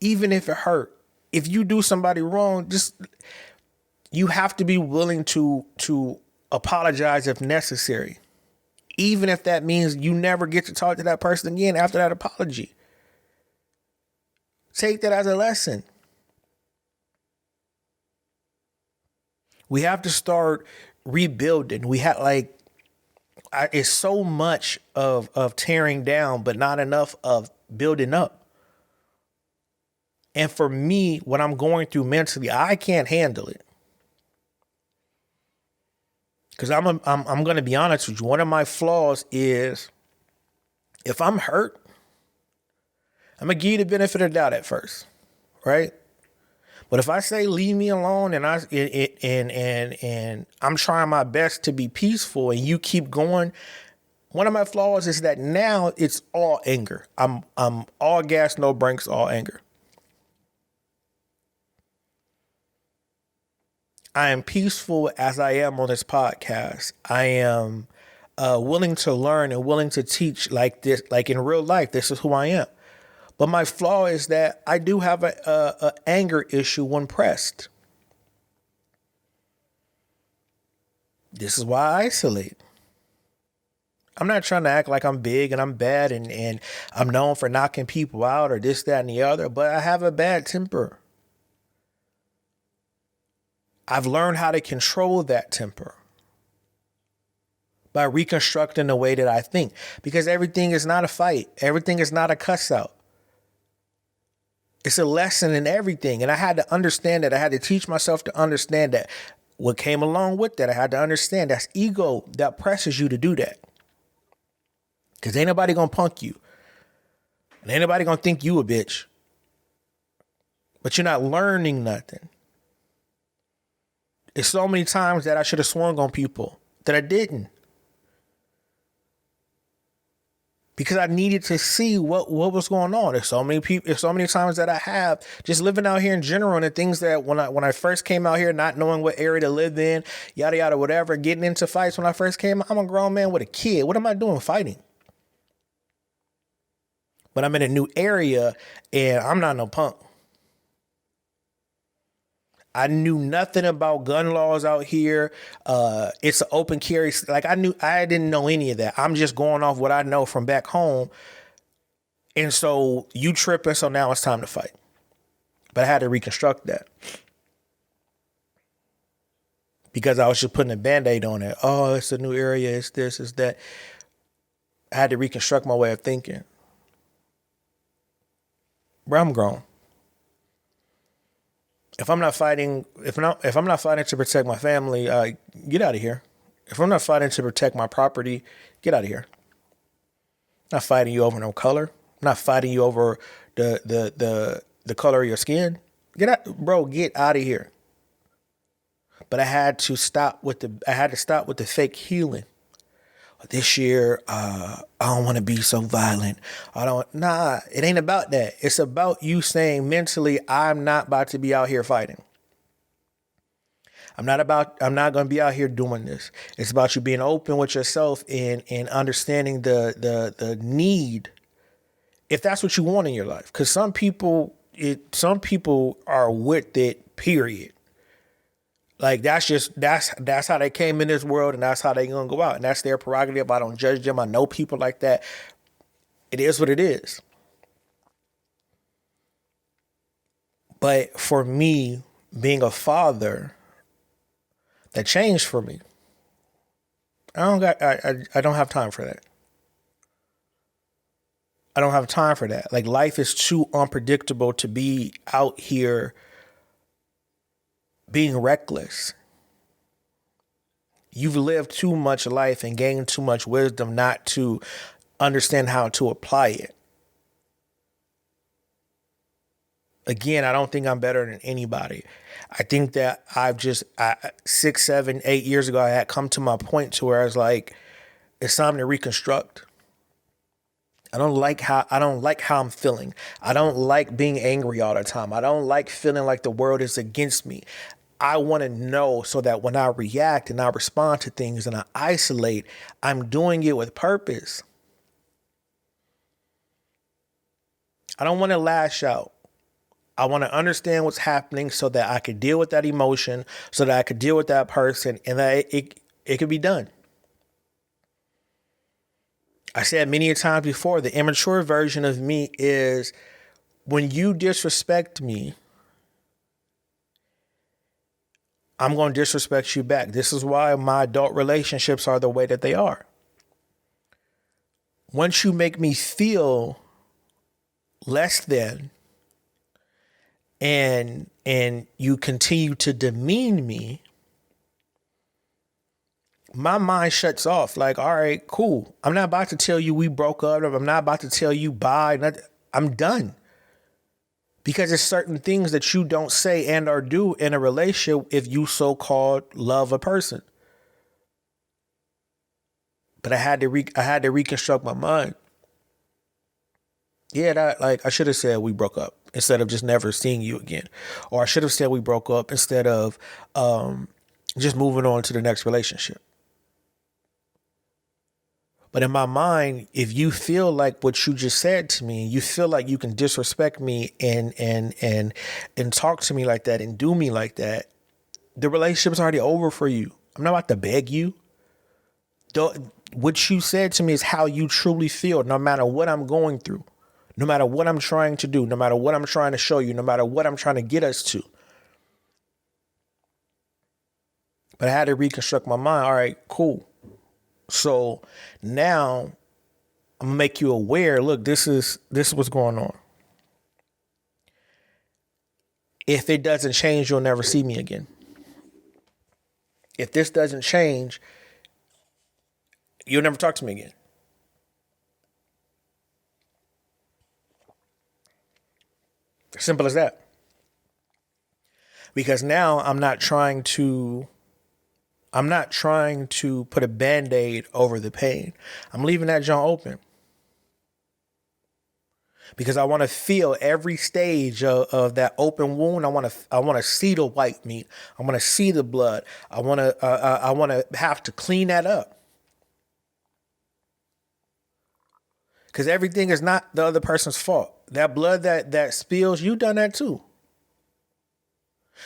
Even if it hurt. If you do somebody wrong, you have to be willing to apologize if necessary. Even if that means you never get to talk to that person again after that apology. Take that as a lesson. We have to start rebuilding. We have it's so much of tearing down, but not enough of building up. And for me, what I'm going through mentally, I can't handle it. Because I'm going to be honest with you. One of my flaws is if I'm hurt, I'm going to give you the benefit of the doubt at first, right? But if I say leave me alone and I'm trying my best to be peaceful and you keep going, one of my flaws is that now it's all anger. I'm all gas, no brakes, all anger. I am peaceful as I am on this podcast. I am willing to learn and willing to teach like this, like in real life. This is who I am. But my flaw is that I do have a anger issue when pressed. This is why I isolate. I'm not trying to act like I'm big and I'm bad and I'm known for knocking people out or this, that, and the other, but I have a bad temper. I've learned how to control that temper by reconstructing the way that I think, because everything is not a fight. Everything is not a cuss out. It's a lesson in everything. And I had to understand that. I had to teach myself to understand that. What came along with that, I had to understand that's ego that presses you to do that. Because ain't nobody going to punk you. And ain't nobody going to think you a bitch. But you're not learning nothing. It's so many times that I should have swung on people that I didn't. Because I needed to see what was going on. There's so many people, there's so many times that I have just living out here in general, and the things that when I first came out here, not knowing what area to live in, yada yada, whatever, getting into fights when I first came. I'm a grown man with a kid. What am I doing fighting? But I'm in a new area and I'm not no punk. I knew nothing about gun laws out here. It's an open carry. Like I didn't know any of that. I'm just going off what I know from back home. And so you tripping. So now it's time to fight. But I had to reconstruct that. Because I was just putting a Band-Aid on it. Oh, it's a new area. It's this, it's that. I had to reconstruct my way of thinking. Bro, I'm grown. If I'm not fighting to protect my family, get out of here. If I'm not fighting to protect my property, get out of here. I'm not fighting you over no color. I'm not fighting you over the color of your skin. Get out of here. But I had to stop with the fake healing. This year, I don't want to be so violent. It ain't about that. It's about you saying mentally, I'm not about to be out here fighting. I'm not going to be out here doing this. It's about you being open with yourself and understanding the need, if that's what you want in your life. Because some people are with it, period. Like that's how they came in this world, and that's how they gonna go out, and that's their prerogative. I don't judge them. I know people like that. It is what it is. But for me, being a father, that changed for me. I don't have time for that. I don't have time for that. Like life is too unpredictable to be out here being reckless. You've lived too much life and gained too much wisdom not to understand how to apply it. Again, I don't think I'm better than anybody. I think that 6, 7, 8 years ago, I had come to my point to where I was like, it's time to reconstruct. I don't like how I'm feeling. I don't like being angry all the time. I don't like feeling like the world is against me. I want to know so that when I react and I respond to things and I isolate, I'm doing it with purpose. I don't want to lash out. I want to understand what's happening so that I could deal with that emotion, so that I could deal with that person, and that it could be done. I said many times before, the immature version of me is when you disrespect me, I'm going to disrespect you back. This is why my adult relationships are the way that they are. Once you make me feel less than and you continue to demean me, my mind shuts off. Like, all right, cool. I'm not about to tell you we broke up. I'm not about to tell you bye. I'm done. Because there's certain things that you don't say and or do in a relationship if you so-called love a person. But I had to reconstruct my mind. Yeah, I should have said we broke up instead of just never seeing you again. Or I should have said we broke up instead of just moving on to the next relationship. But in my mind, if you feel like what you just said to me, you feel like you can disrespect me and talk to me like that and do me like that, the relationship's already over for you. I'm not about to beg you. What you said to me is how you truly feel, no matter what I'm going through, no matter what I'm trying to do, no matter what I'm trying to show you, no matter what I'm trying to get us to. But I had to reconstruct my mind. All right, cool. So now I'm gonna make you aware. Look, this is what's going on. If it doesn't change, you'll never see me again. If this doesn't change, you'll never talk to me again. Simple as that. Because now I'm not trying to put a Band-Aid over the pain. I'm leaving that joint open. Because I want to feel every stage of that open wound. I want to see the white meat. I want to see the blood. I want to have to clean that up. Because everything is not the other person's fault. That blood that spills, you done that too.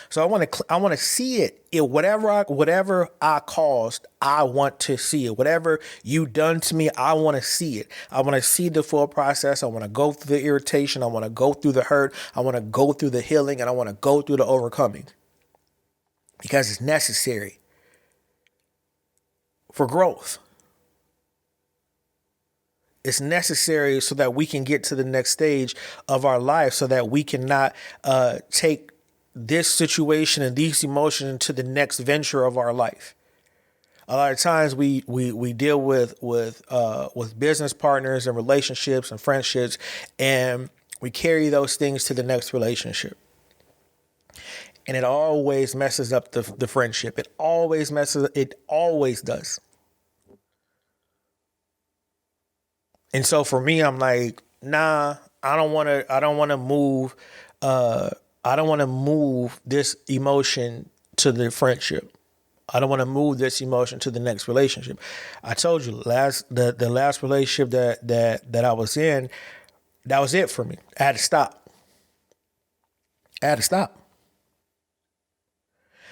So I want to see it. Whatever I caused, I want to see it. Whatever you done to me, I want to see it. I want to see the full process. I want to go through the irritation. I want to go through the hurt. I want to go through the healing, and I want to go through the overcoming, because it's necessary for growth. It's necessary so that we can get to the next stage of our life, so that we cannot take this situation and these emotions to the next venture of our life. A lot of times we deal with business partners and relationships and friendships, and we carry those things to the next relationship. And it always messes up the friendship. It always does. And so for me, I'm like, nah, I don't want to move this emotion to the friendship. I don't want to move this emotion to the next relationship. I told you the last relationship that I was in, that was it for me. I had to stop.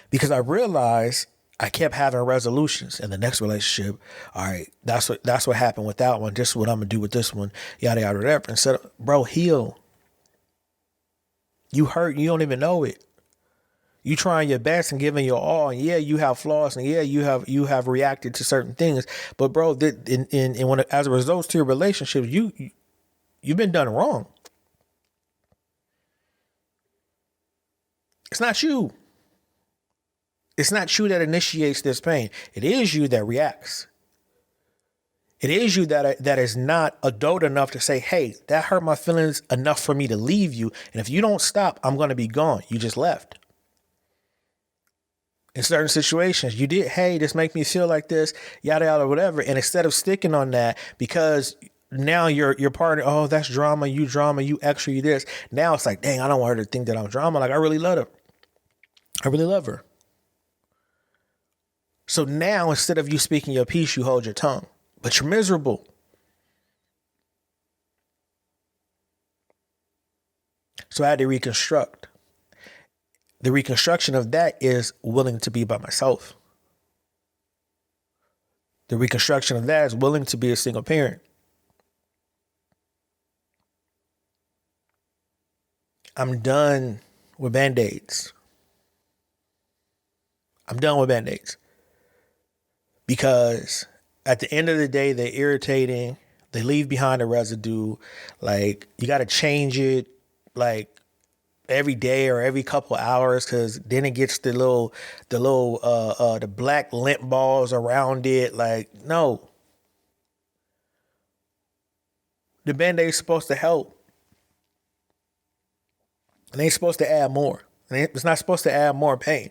Because I realized I kept having resolutions in the next relationship. All right, that's what happened with that one. This is what I'm gonna do with this one. Yada yada whatever. Instead of, bro, heal. You hurt, you don't even know it. You trying your best and giving your all, and yeah, you have flaws, and yeah, you have reacted to certain things. But bro, as a result to your relationship, you've been done wrong. It's not you. It's not you that initiates this pain. It is you that reacts. It is you that is not adult enough to say, hey, that hurt my feelings enough for me to leave you. And if you don't stop, I'm going to be gone. You just left. In certain situations, you did, hey, this make me feel like this, yada, yada, whatever. And instead of sticking on that, because now your partner, oh, that's drama, you extra, you this. Now it's like, dang, I don't want her to think that I'm drama. Like, I really love her. I really love her. So now, instead of you speaking your piece, you hold your tongue. But you're miserable. So I had to reconstruct. The reconstruction of that is willing to be by myself. The reconstruction of that is willing to be a single parent. I'm done with Band-Aids. Because at the end of the day, they're irritating. They leave behind a residue. Like, you got to change it like every day or every couple hours, because then it gets the black lint balls around it. Like, no. The Band-Aid is supposed to help. And they ain't supposed to add more. It's not supposed to add more pain.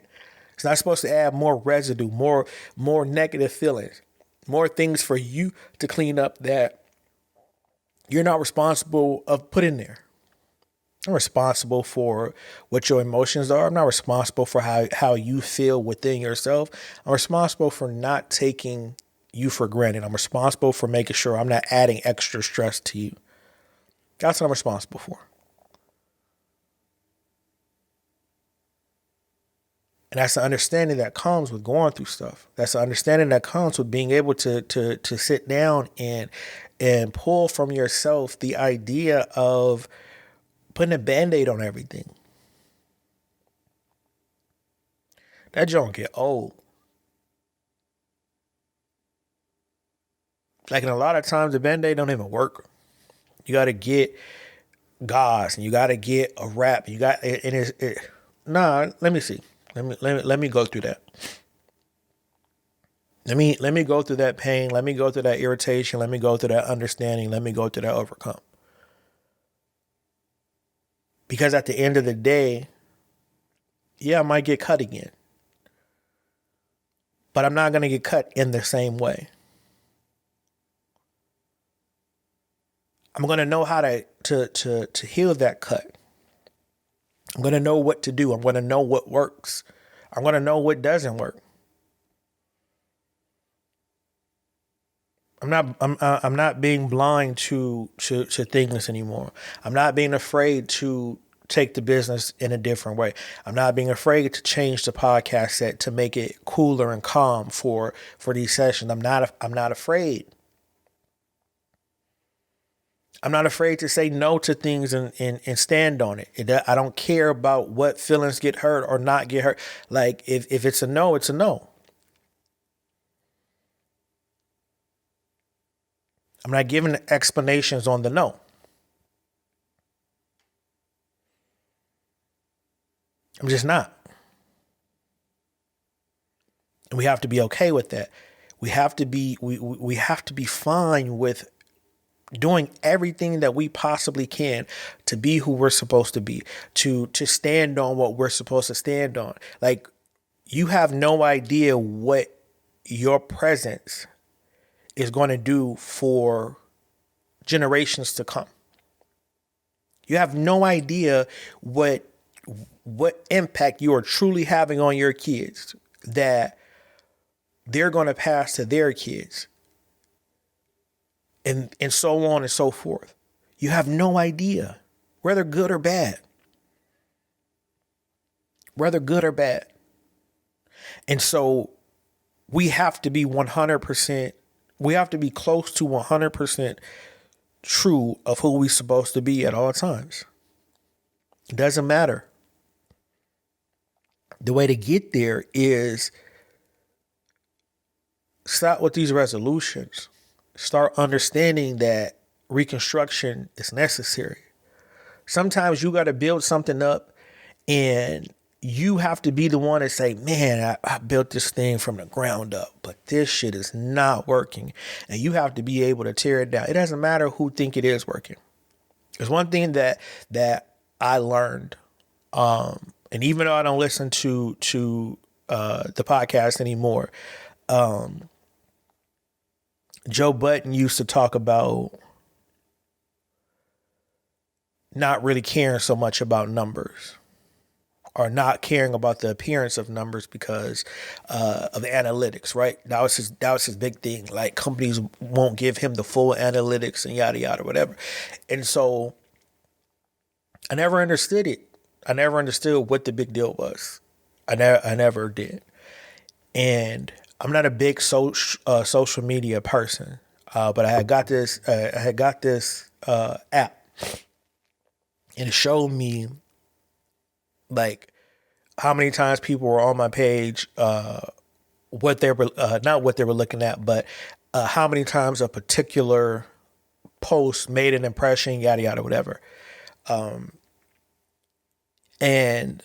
It's not supposed to add more residue, more negative feelings, more things for you to clean up that you're not responsible of putting there. I'm responsible for what your emotions are. I'm not responsible for how you feel within yourself. I'm responsible for not taking you for granted. I'm responsible for making sure I'm not adding extra stress to you. That's what I'm responsible for. And that's the understanding that comes with going through stuff. That's the understanding that comes with being able to sit down and pull from yourself the idea of putting a Band-Aid on everything. That joint get old. Like, and a lot of times the Band-Aid don't even work. You got to get gauze and you got to get a wrap. You got let me see. Let me go through that. Let me go through that pain. Let me go through that irritation. Let me go through that understanding. Let me go through that overcome. Because at the end of the day, yeah, I might get cut again. But I'm not going to get cut in the same way. I'm going to know how to heal that cut. I'm going to know what to do. I'm going to know what works. I'm going to know what doesn't work. I'm not being blind to things anymore. I'm not being afraid to take the business in a different way. I'm not being afraid to change the podcast set to make it cooler and calm for these sessions. I'm not afraid. I'm not afraid to say no to things and stand on it. I don't care about what feelings get hurt or not get hurt. Like, if it's a no, it's a no. I'm not giving explanations on the no. I'm just not. And we have to be okay with that. We have to be fine with doing everything that we possibly can to be who we're supposed to be, to stand on what we're supposed to stand on. Like, you have no idea what your presence is going to do for generations to come. You have no idea what impact you are truly having on your kids that they're going to pass to their kids, and so on and so forth. You have no idea, whether good or bad. Whether good or bad. And so we have to be 100%, we have to be close to 100% true of who we're supposed to be at all times. It doesn't matter. The way to get there is start with these resolutions. Start understanding that reconstruction is necessary. Sometimes you got to build something up and you have to be the one to say, man, I built this thing from the ground up, but this shit is not working. And you have to be able to tear it down. It doesn't matter who think it is working. There's one thing that I learned, and even though I don't listen to the podcast anymore, Joe Budden used to talk about not really caring so much about numbers, or not caring about the appearance of numbers because of analytics, right? That was his big thing. Like, companies won't give him the full analytics and yada yada whatever. And so I never understood it. I never understood what the big deal was. I never did. And I'm not a big social media person, but I had got this app, and it showed me like how many times people were on my page, what they were not what they were looking at, but how many times a particular post made an impression, yada yada whatever. And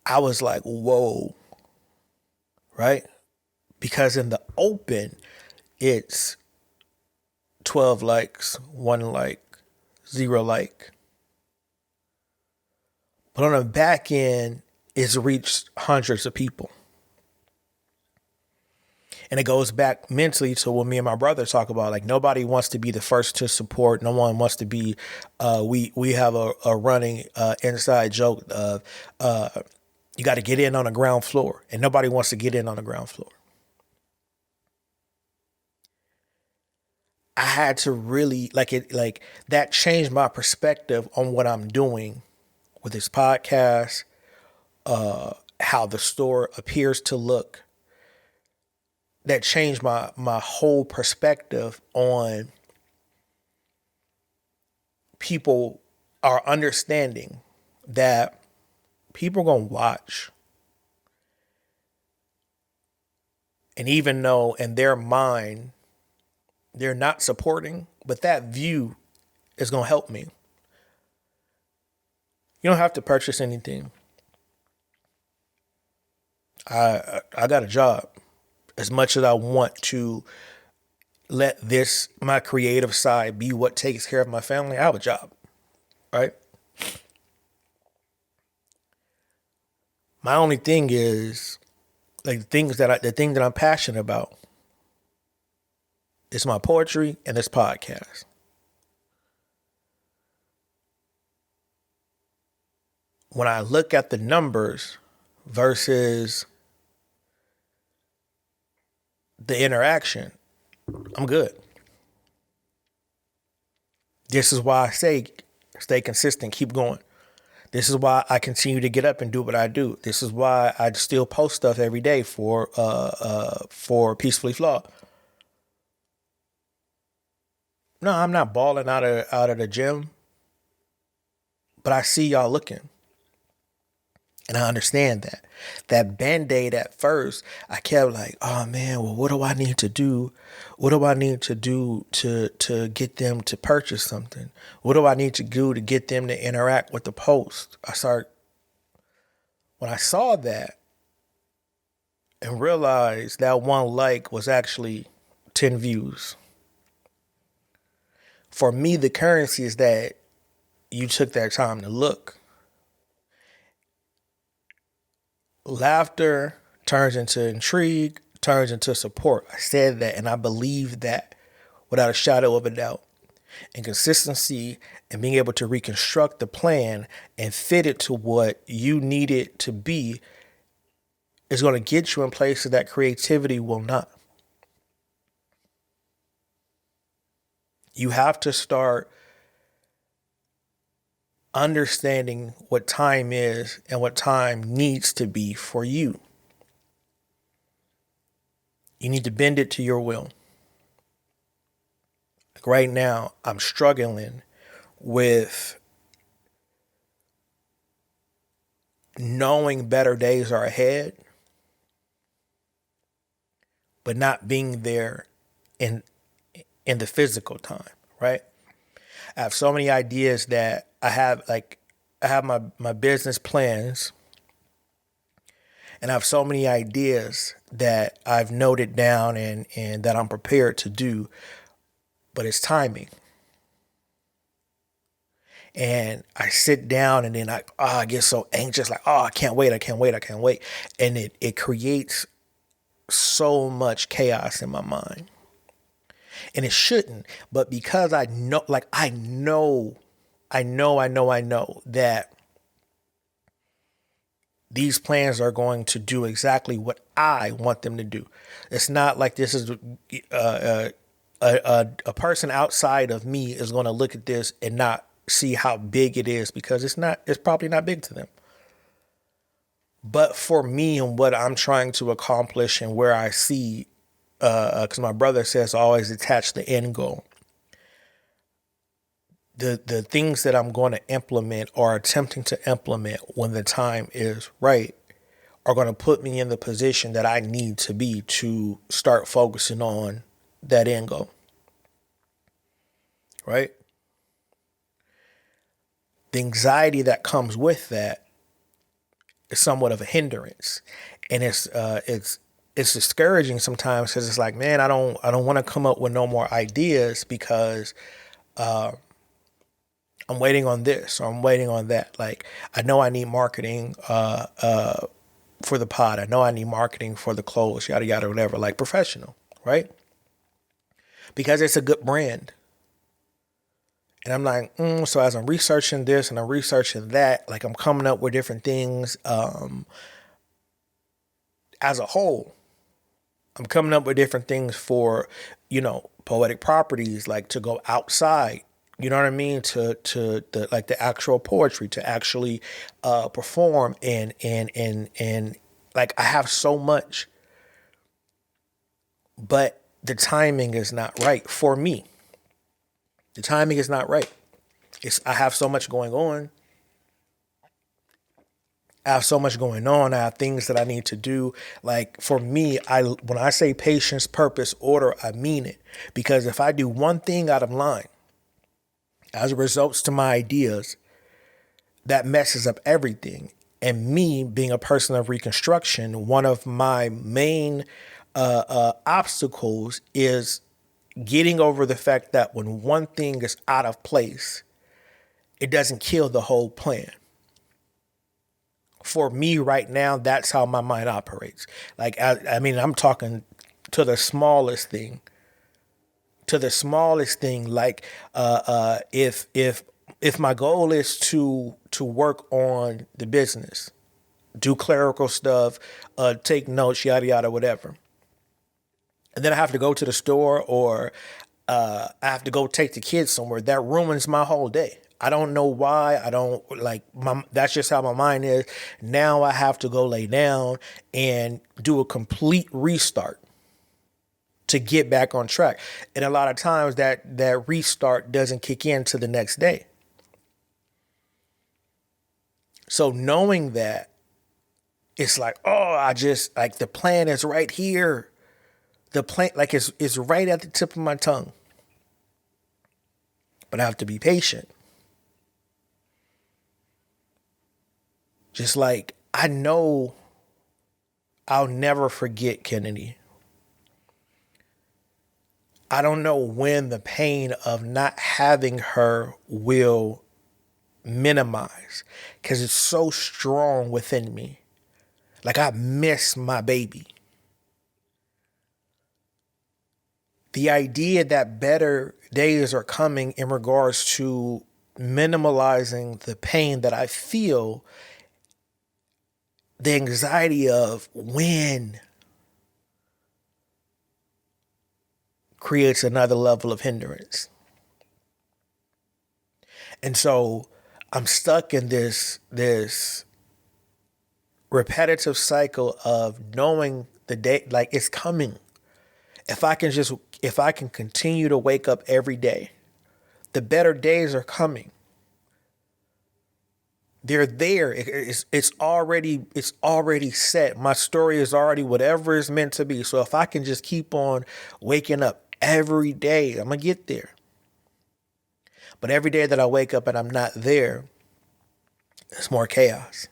I was like, whoa, right? Because in the open, it's 12 likes, 1 like, 0 like. But on the back end, it's reached hundreds of people. And it goes back mentally to what me and my brother talk about. Like, nobody wants to be the first to support. No one wants to be, we have a running inside joke of you got to get in on the ground floor. And nobody wants to get in on the ground floor. I had to really, like that changed my perspective on what I'm doing with this podcast, how the store appears to look, that changed my whole perspective on people are understanding that people are going to watch. And even though in their mind they're not supporting, but that view is going to help me. You don't have to purchase anything. I got a job. As much as I want to let this, my creative side, be what takes care of my family, I have a job, right? My only thing is, like, the thing that I'm passionate about is my poetry and this podcast. When I look at the numbers versus the interaction, I'm good. This is why I say stay consistent, keep going. This is why I continue to get up and do what I do. This is why I still post stuff every day for Peacefully Flawed. No, I'm not balling out of the gym, but I see y'all looking. And I understand that. That Band-Aid at first, I kept like, oh man, well, what do I need to do? What do I need to do to get them to purchase something? What do I need to do to get them to interact with the post? When I saw that and realized that one like was actually 10 views. For me, the currency is that you took that time to look. Laughter turns into intrigue, turns into support. I said that and I believe that without a shadow of a doubt. And consistency and being able to reconstruct the plan and fit it to what you need it to be is going to get you in places that creativity will not. You have to start understanding what time is and what time needs to be for you. You need to bend it to your will. Like right now, I'm struggling with knowing better days are ahead, but not being there in the physical time, right? I have so many ideas that I have my business plans, and I have so many ideas that I've noted down and that I'm prepared to do, but it's timing. And I sit down and then I get so anxious, like, oh, I can't wait. And it creates so much chaos in my mind. And it shouldn't, but because I know that these plans are going to do exactly what I want them to do. It's not like this is a person outside of me is going to look at this and not see how big it is, because it's probably not big to them. But for me and what I'm trying to accomplish and where I see, because my brother says always attach the end goal. The things that I'm going to implement or attempting to implement when the time is right are going to put me in the position that I need to be to start focusing on that end goal. Right? The anxiety that comes with that is somewhat of a hindrance, and it's discouraging sometimes, because it's like, man, I don't want to come up with no more ideas because I'm waiting on this or I'm waiting on that. Like, I know I need marketing for the pod. I know I need marketing for the clothes, yada, yada, whatever, like professional, right? Because it's a good brand. And I'm like, so as I'm researching this and I'm researching that, like I'm coming up with different things as a whole. I'm coming up with different things for, poetic properties, like to go outside You know what I mean? To the like the actual poetry, to actually perform and like I have so much, but the timing is not right for me. The timing is not right. I have so much going on. I have so much going on. I have things that I need to do. Like for me, I when I say patience, purpose, order, I mean it. Because if I do one thing out of line as a result to my ideas, that messes up everything. And me being a person of Reconstruction, one of my main obstacles is getting over the fact that when one thing is out of place, it doesn't kill the whole plan. For me right now, that's how my mind operates. Like, I mean, I'm talking to the smallest thing, like if my goal is to work on the business, do clerical stuff, take notes, yada yada, whatever, and then I have to go to the store or I have to go take the kids somewhere, that ruins my whole day. I don't know why. I don't like that's just how my mind is. Now I have to go lay down and do a complete restart to get back on track. And a lot of times that restart doesn't kick in to the next day. So knowing that, it's like, oh, I just like the plan is right here. The plan like it's right at the tip of my tongue. But I have to be patient. Just like I know I'll never forget Kennedy. I don't know when the pain of not having her will minimize because it's so strong within me. Like I miss my baby. The idea that better days are coming in regards to minimalizing the pain that I feel, the anxiety of when creates another level of hindrance. And so I'm stuck in this repetitive cycle of knowing the day, like it's coming. If I can continue to wake up every day, the better days are coming. They're there. It's already set. My story is already whatever it's meant to be. So if I can just keep on waking up every day, I'm gonna get there. But every day that I wake up and I'm not there, it's more chaos.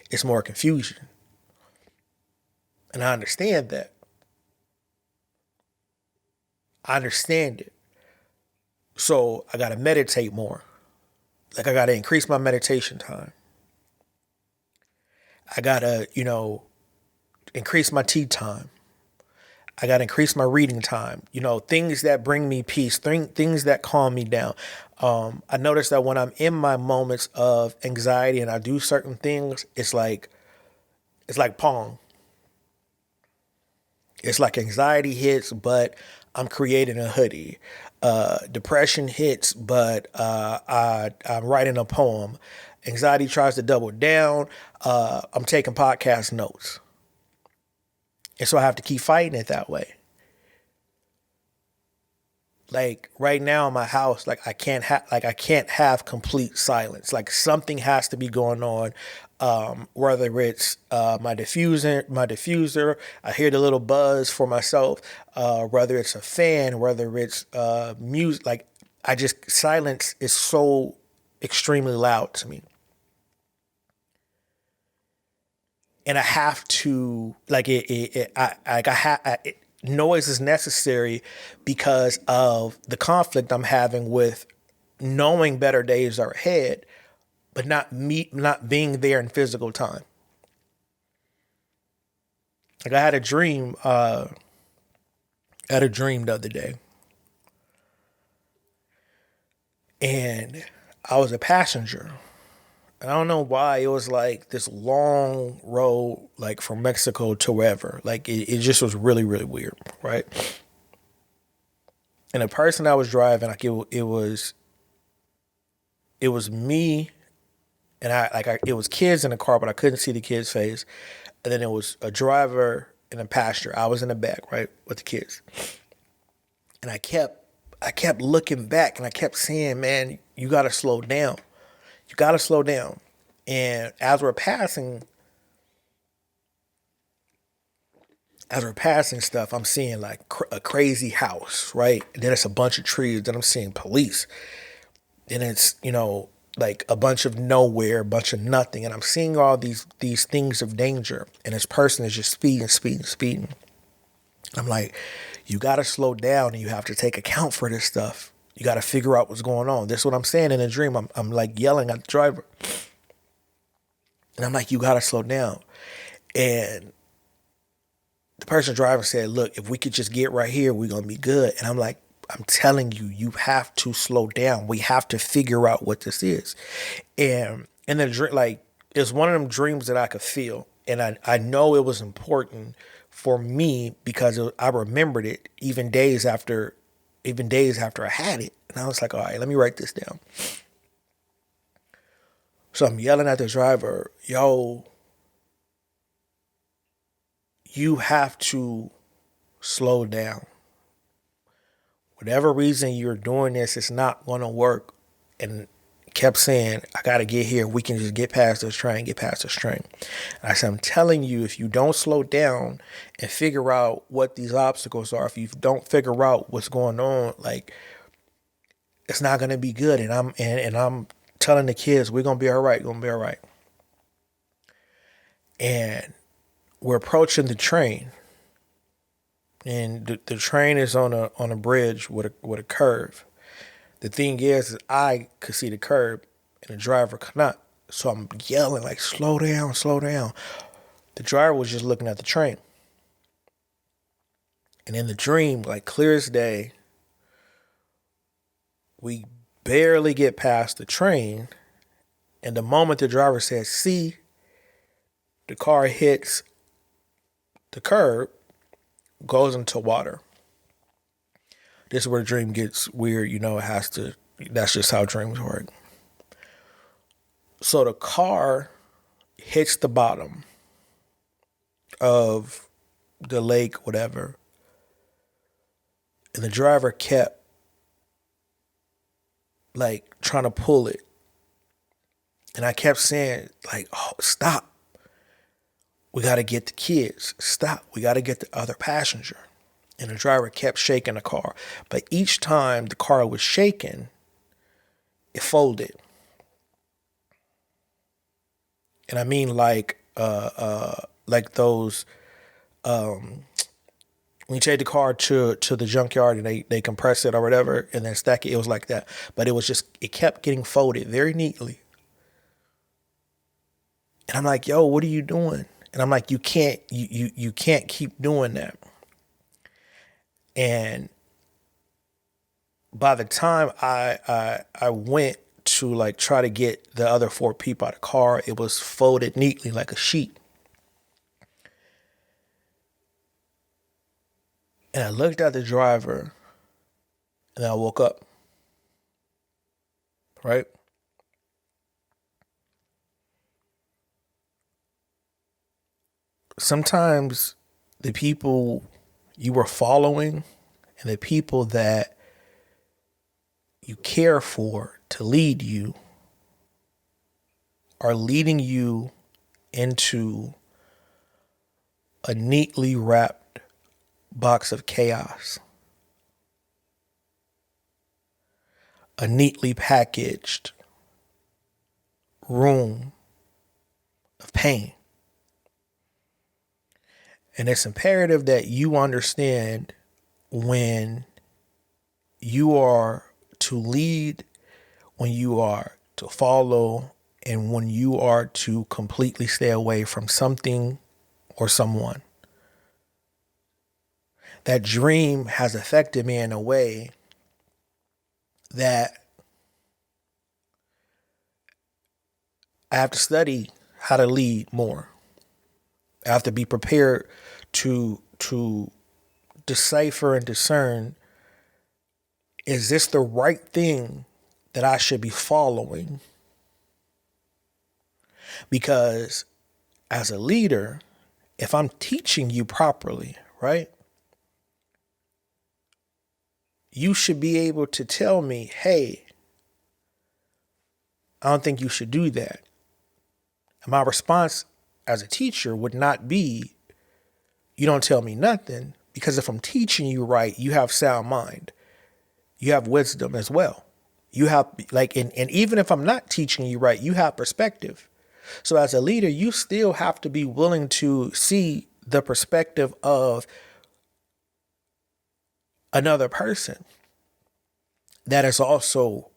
It's more confusion. And I understand that. I understand it. So I gotta meditate more. Like I gotta increase my meditation time. I gotta, increase my tea time. I gotta increase my reading time. Things that bring me peace, things that calm me down. I notice that when I'm in my moments of anxiety and I do certain things, it's like Pong. It's like anxiety hits, but I'm creating a hoodie. Depression hits, but I'm writing a poem. Anxiety tries to double down. I'm taking podcast notes. And so I have to keep fighting it that way. Like right now in my house, I can't have complete silence. Like something has to be going on. Whether it's my diffuser, I hear the little buzz for myself. Whether it's a fan, whether it's music, silence is so extremely loud to me, and I have to noise is necessary because of the conflict I'm having with knowing better days are ahead, but not being there in physical time. Like I had a dream. I had a dream the other day, and I was a passenger. And I don't know why it was like this long road, like from Mexico to wherever. Like it just was really, really weird, right? And the person I was driving, like it was me, and it was kids in the car, but I couldn't see the kid's face. And then it was a driver and a passenger. I was in the back, right, with the kids. And I kept looking back, and I kept saying, man, you gotta slow down. You gotta slow down. And as we're passing stuff, I'm seeing like a crazy house, right? And then it's a bunch of trees. Then I'm seeing police. Then it's, like a bunch of nowhere, a bunch of nothing. And I'm seeing all these things of danger. And this person is just speeding, speeding, speeding. I'm like, you got to slow down and you have to take account for this stuff. You got to figure out what's going on. This is what I'm saying in a dream. I'm like yelling at the driver. And I'm like, you got to slow down. And the person driving said, look, if we could just get right here, we're going to be good. And I'm like, I'm telling you, you have to slow down. We have to figure out what this is. And in the dream, like, it's one of them dreams that I could feel. And I know it was important for me because I remembered it even days after I had it. And I was like, all right, let me write this down. So I'm yelling at the driver, yo, you have to slow down. Whatever reason you're doing this, it's not going to work. And kept saying, I got to get here. We can just get past this train, get past this train. And I said, I'm telling you, if you don't slow down and figure out what these obstacles are, if you don't figure out what's going on, like, it's not going to be good. And I'm telling the kids, we're going to be all right. We're going to be all right. And we're approaching the train. And the train is on a bridge with a curve. The thing is I could see the curb and the driver could not. So I'm yelling like, slow down, slow down. The driver was just looking at the train. And in the dream, like clear as day, we barely get past the train. And the moment the driver says, see, the car hits the curb, goes into water. This is where the dream gets weird. That's just how dreams work. So the car hits the bottom of the lake, whatever. And the driver kept like trying to pull it. And I kept saying like, oh, stop. We got to get the kids. Stop. We got to get the other passenger. And the driver kept shaking the car. But each time the car was shaking, it folded. And I mean like those when you take the car to the junkyard and they compress it or whatever and then stack it, it was like that. But it kept getting folded very neatly. And I'm like, yo, what are you doing? And I'm like, you can't keep doing that. And by the time I went to like try to get the other 4 people out of the car, it was folded neatly like a sheet. And I looked at the driver and I woke up. Right? Sometimes the people you were following and the people that you care for to lead you are leading you into a neatly wrapped box of chaos, a neatly packaged room of pain. And it's imperative that you understand when you are to lead, when you are to follow, and when you are to completely stay away from something or someone. That dream has affected me in a way that I have to study how to lead more. I have to be prepared to decipher and discern Is this the right thing that I should be following? Because as a leader, if I'm teaching you properly, right, you should be able to tell me, hey, I don't think you should do that. And my response as a teacher would not be, you don't tell me nothing, because if I'm teaching you right, you have sound mind. You have wisdom as well. You have and even if I'm not teaching you right, you have perspective. So as a leader, you still have to be willing to see the perspective of another person that is also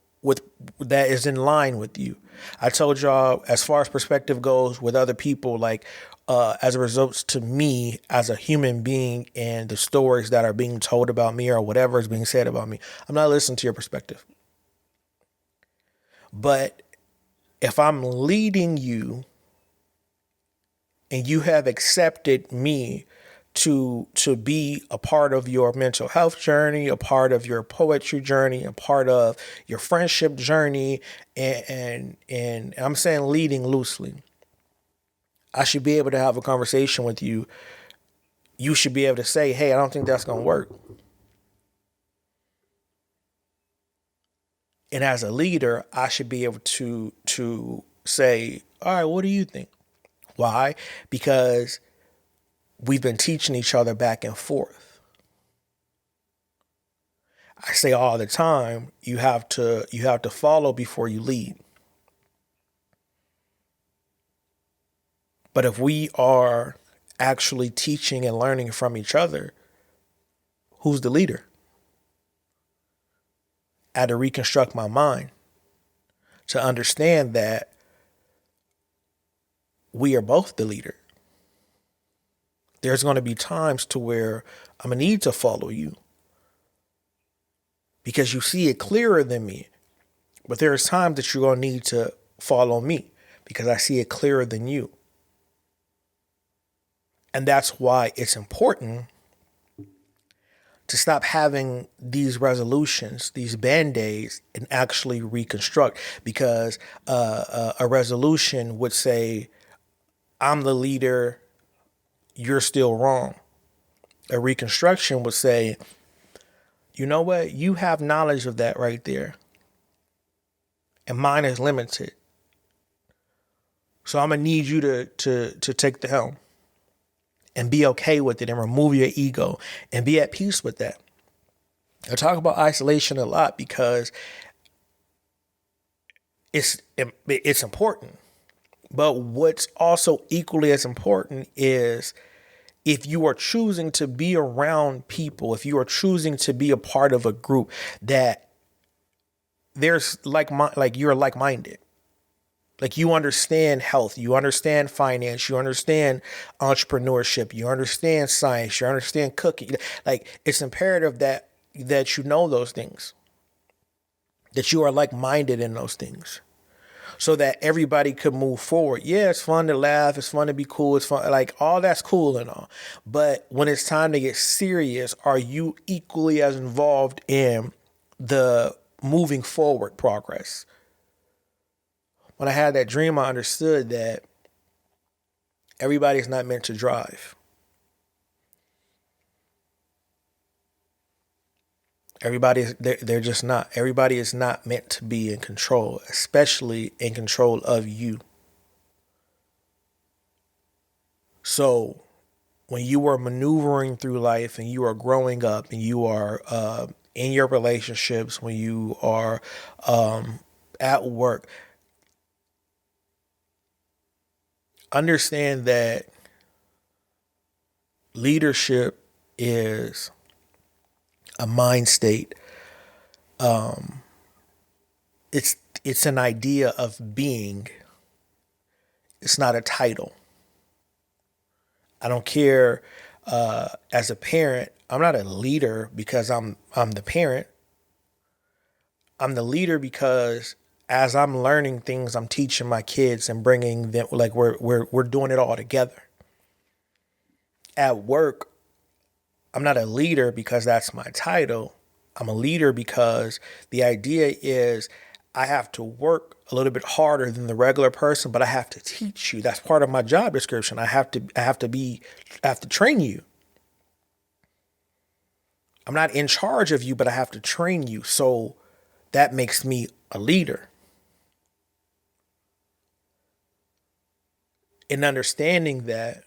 that is in line with you. I told y'all, as far as perspective goes with other people, as it results to me as a human being and the stories that are being told about me or whatever is being said about me, I'm not listening to your perspective. But if I'm leading you and you have accepted me to be a part of your mental health journey, a part of your poetry journey, a part of your friendship journey, and I'm saying leading loosely, I should be able to have a conversation with you. You should be able to say, hey, I don't think that's going to work. And as a leader, I should be able to say, all right, what do you think? Why? Because we've been teaching each other back and forth. I say all the time, you have to follow before you lead. But if we are actually teaching and learning from each other, who's the leader? I had to reconstruct my mind to understand that we are both the leader. There's going to be times to where I'm going to need to follow you because you see it clearer than me. But there's times that you're going to need to follow me because I see it clearer than you. And that's why it's important to stop having these resolutions, these band-aids, and actually reconstruct. Because a resolution would say, I'm the leader, you're still wrong. A reconstruction would say, you know what? You have knowledge of that right there. And mine is limited. So I'm going to need you to take the helm and be okay with it and remove your ego and be at peace with that. I talk about isolation a lot because it's important. But what's also equally as important is if you are choosing to be around people, if you are choosing to be a part of a group that there's you're like-minded. Like you understand health, you understand finance, you understand entrepreneurship, you understand science, you understand cooking. Like it's imperative that you know those things, that you are like-minded in those things, so that everybody could move forward. Yeah, it's fun to laugh, it's fun to be cool, it's fun, like all that's cool and all. But when it's time to get serious, are you equally as involved in the moving forward progress? When I had that dream, I understood that everybody's not meant to drive. They're just not. Everybody is not meant to be in control, especially in control of you. So when you are maneuvering through life and you are growing up and you are in your relationships, when you are at work, understand that leadership is a mind state. It's an idea of being. It's not a title. I don't care. As a parent, I'm not a leader because I'm the parent. I'm the leader because as I'm learning things, I'm teaching my kids and bringing them, like we're doing it all together. At work, I'm not a leader because that's my title. I'm a leader because the idea is I have to work a little bit harder than the regular person, but I have to teach you. That's part of my job description. I have to train you. I'm not in charge of you, but I have to train you. So that makes me a leader. In understanding that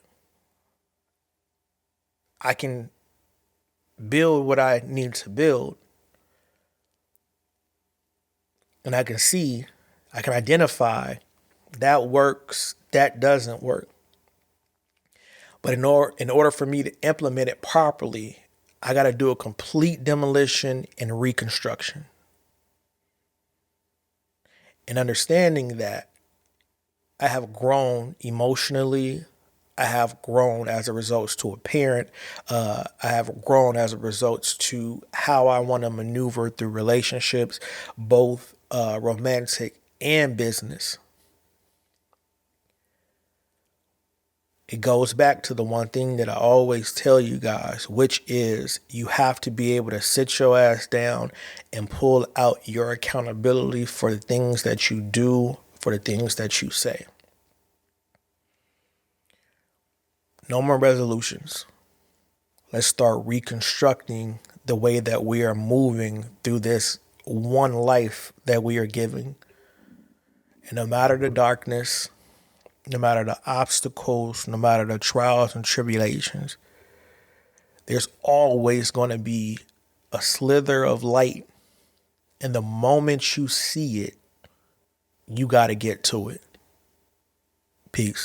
I can build what I need to build, and I can identify that works, that doesn't work. But in order for me to implement it properly, I got to do a complete demolition and reconstruction. And understanding that I have grown emotionally, I have grown as a result to a parent. I have grown as a result to how I want to maneuver through relationships, both romantic and business. It goes back to the one thing that I always tell you guys, which is you have to be able to sit your ass down and pull out your accountability for the things that you do, for the things that you say. No more resolutions. Let's start reconstructing the way that we are moving through this one life that we are giving. And no matter the darkness, no matter the obstacles, no matter the trials and tribulations, there's always going to be a slither of light. And the moment you see it, you got to get to it. Peace.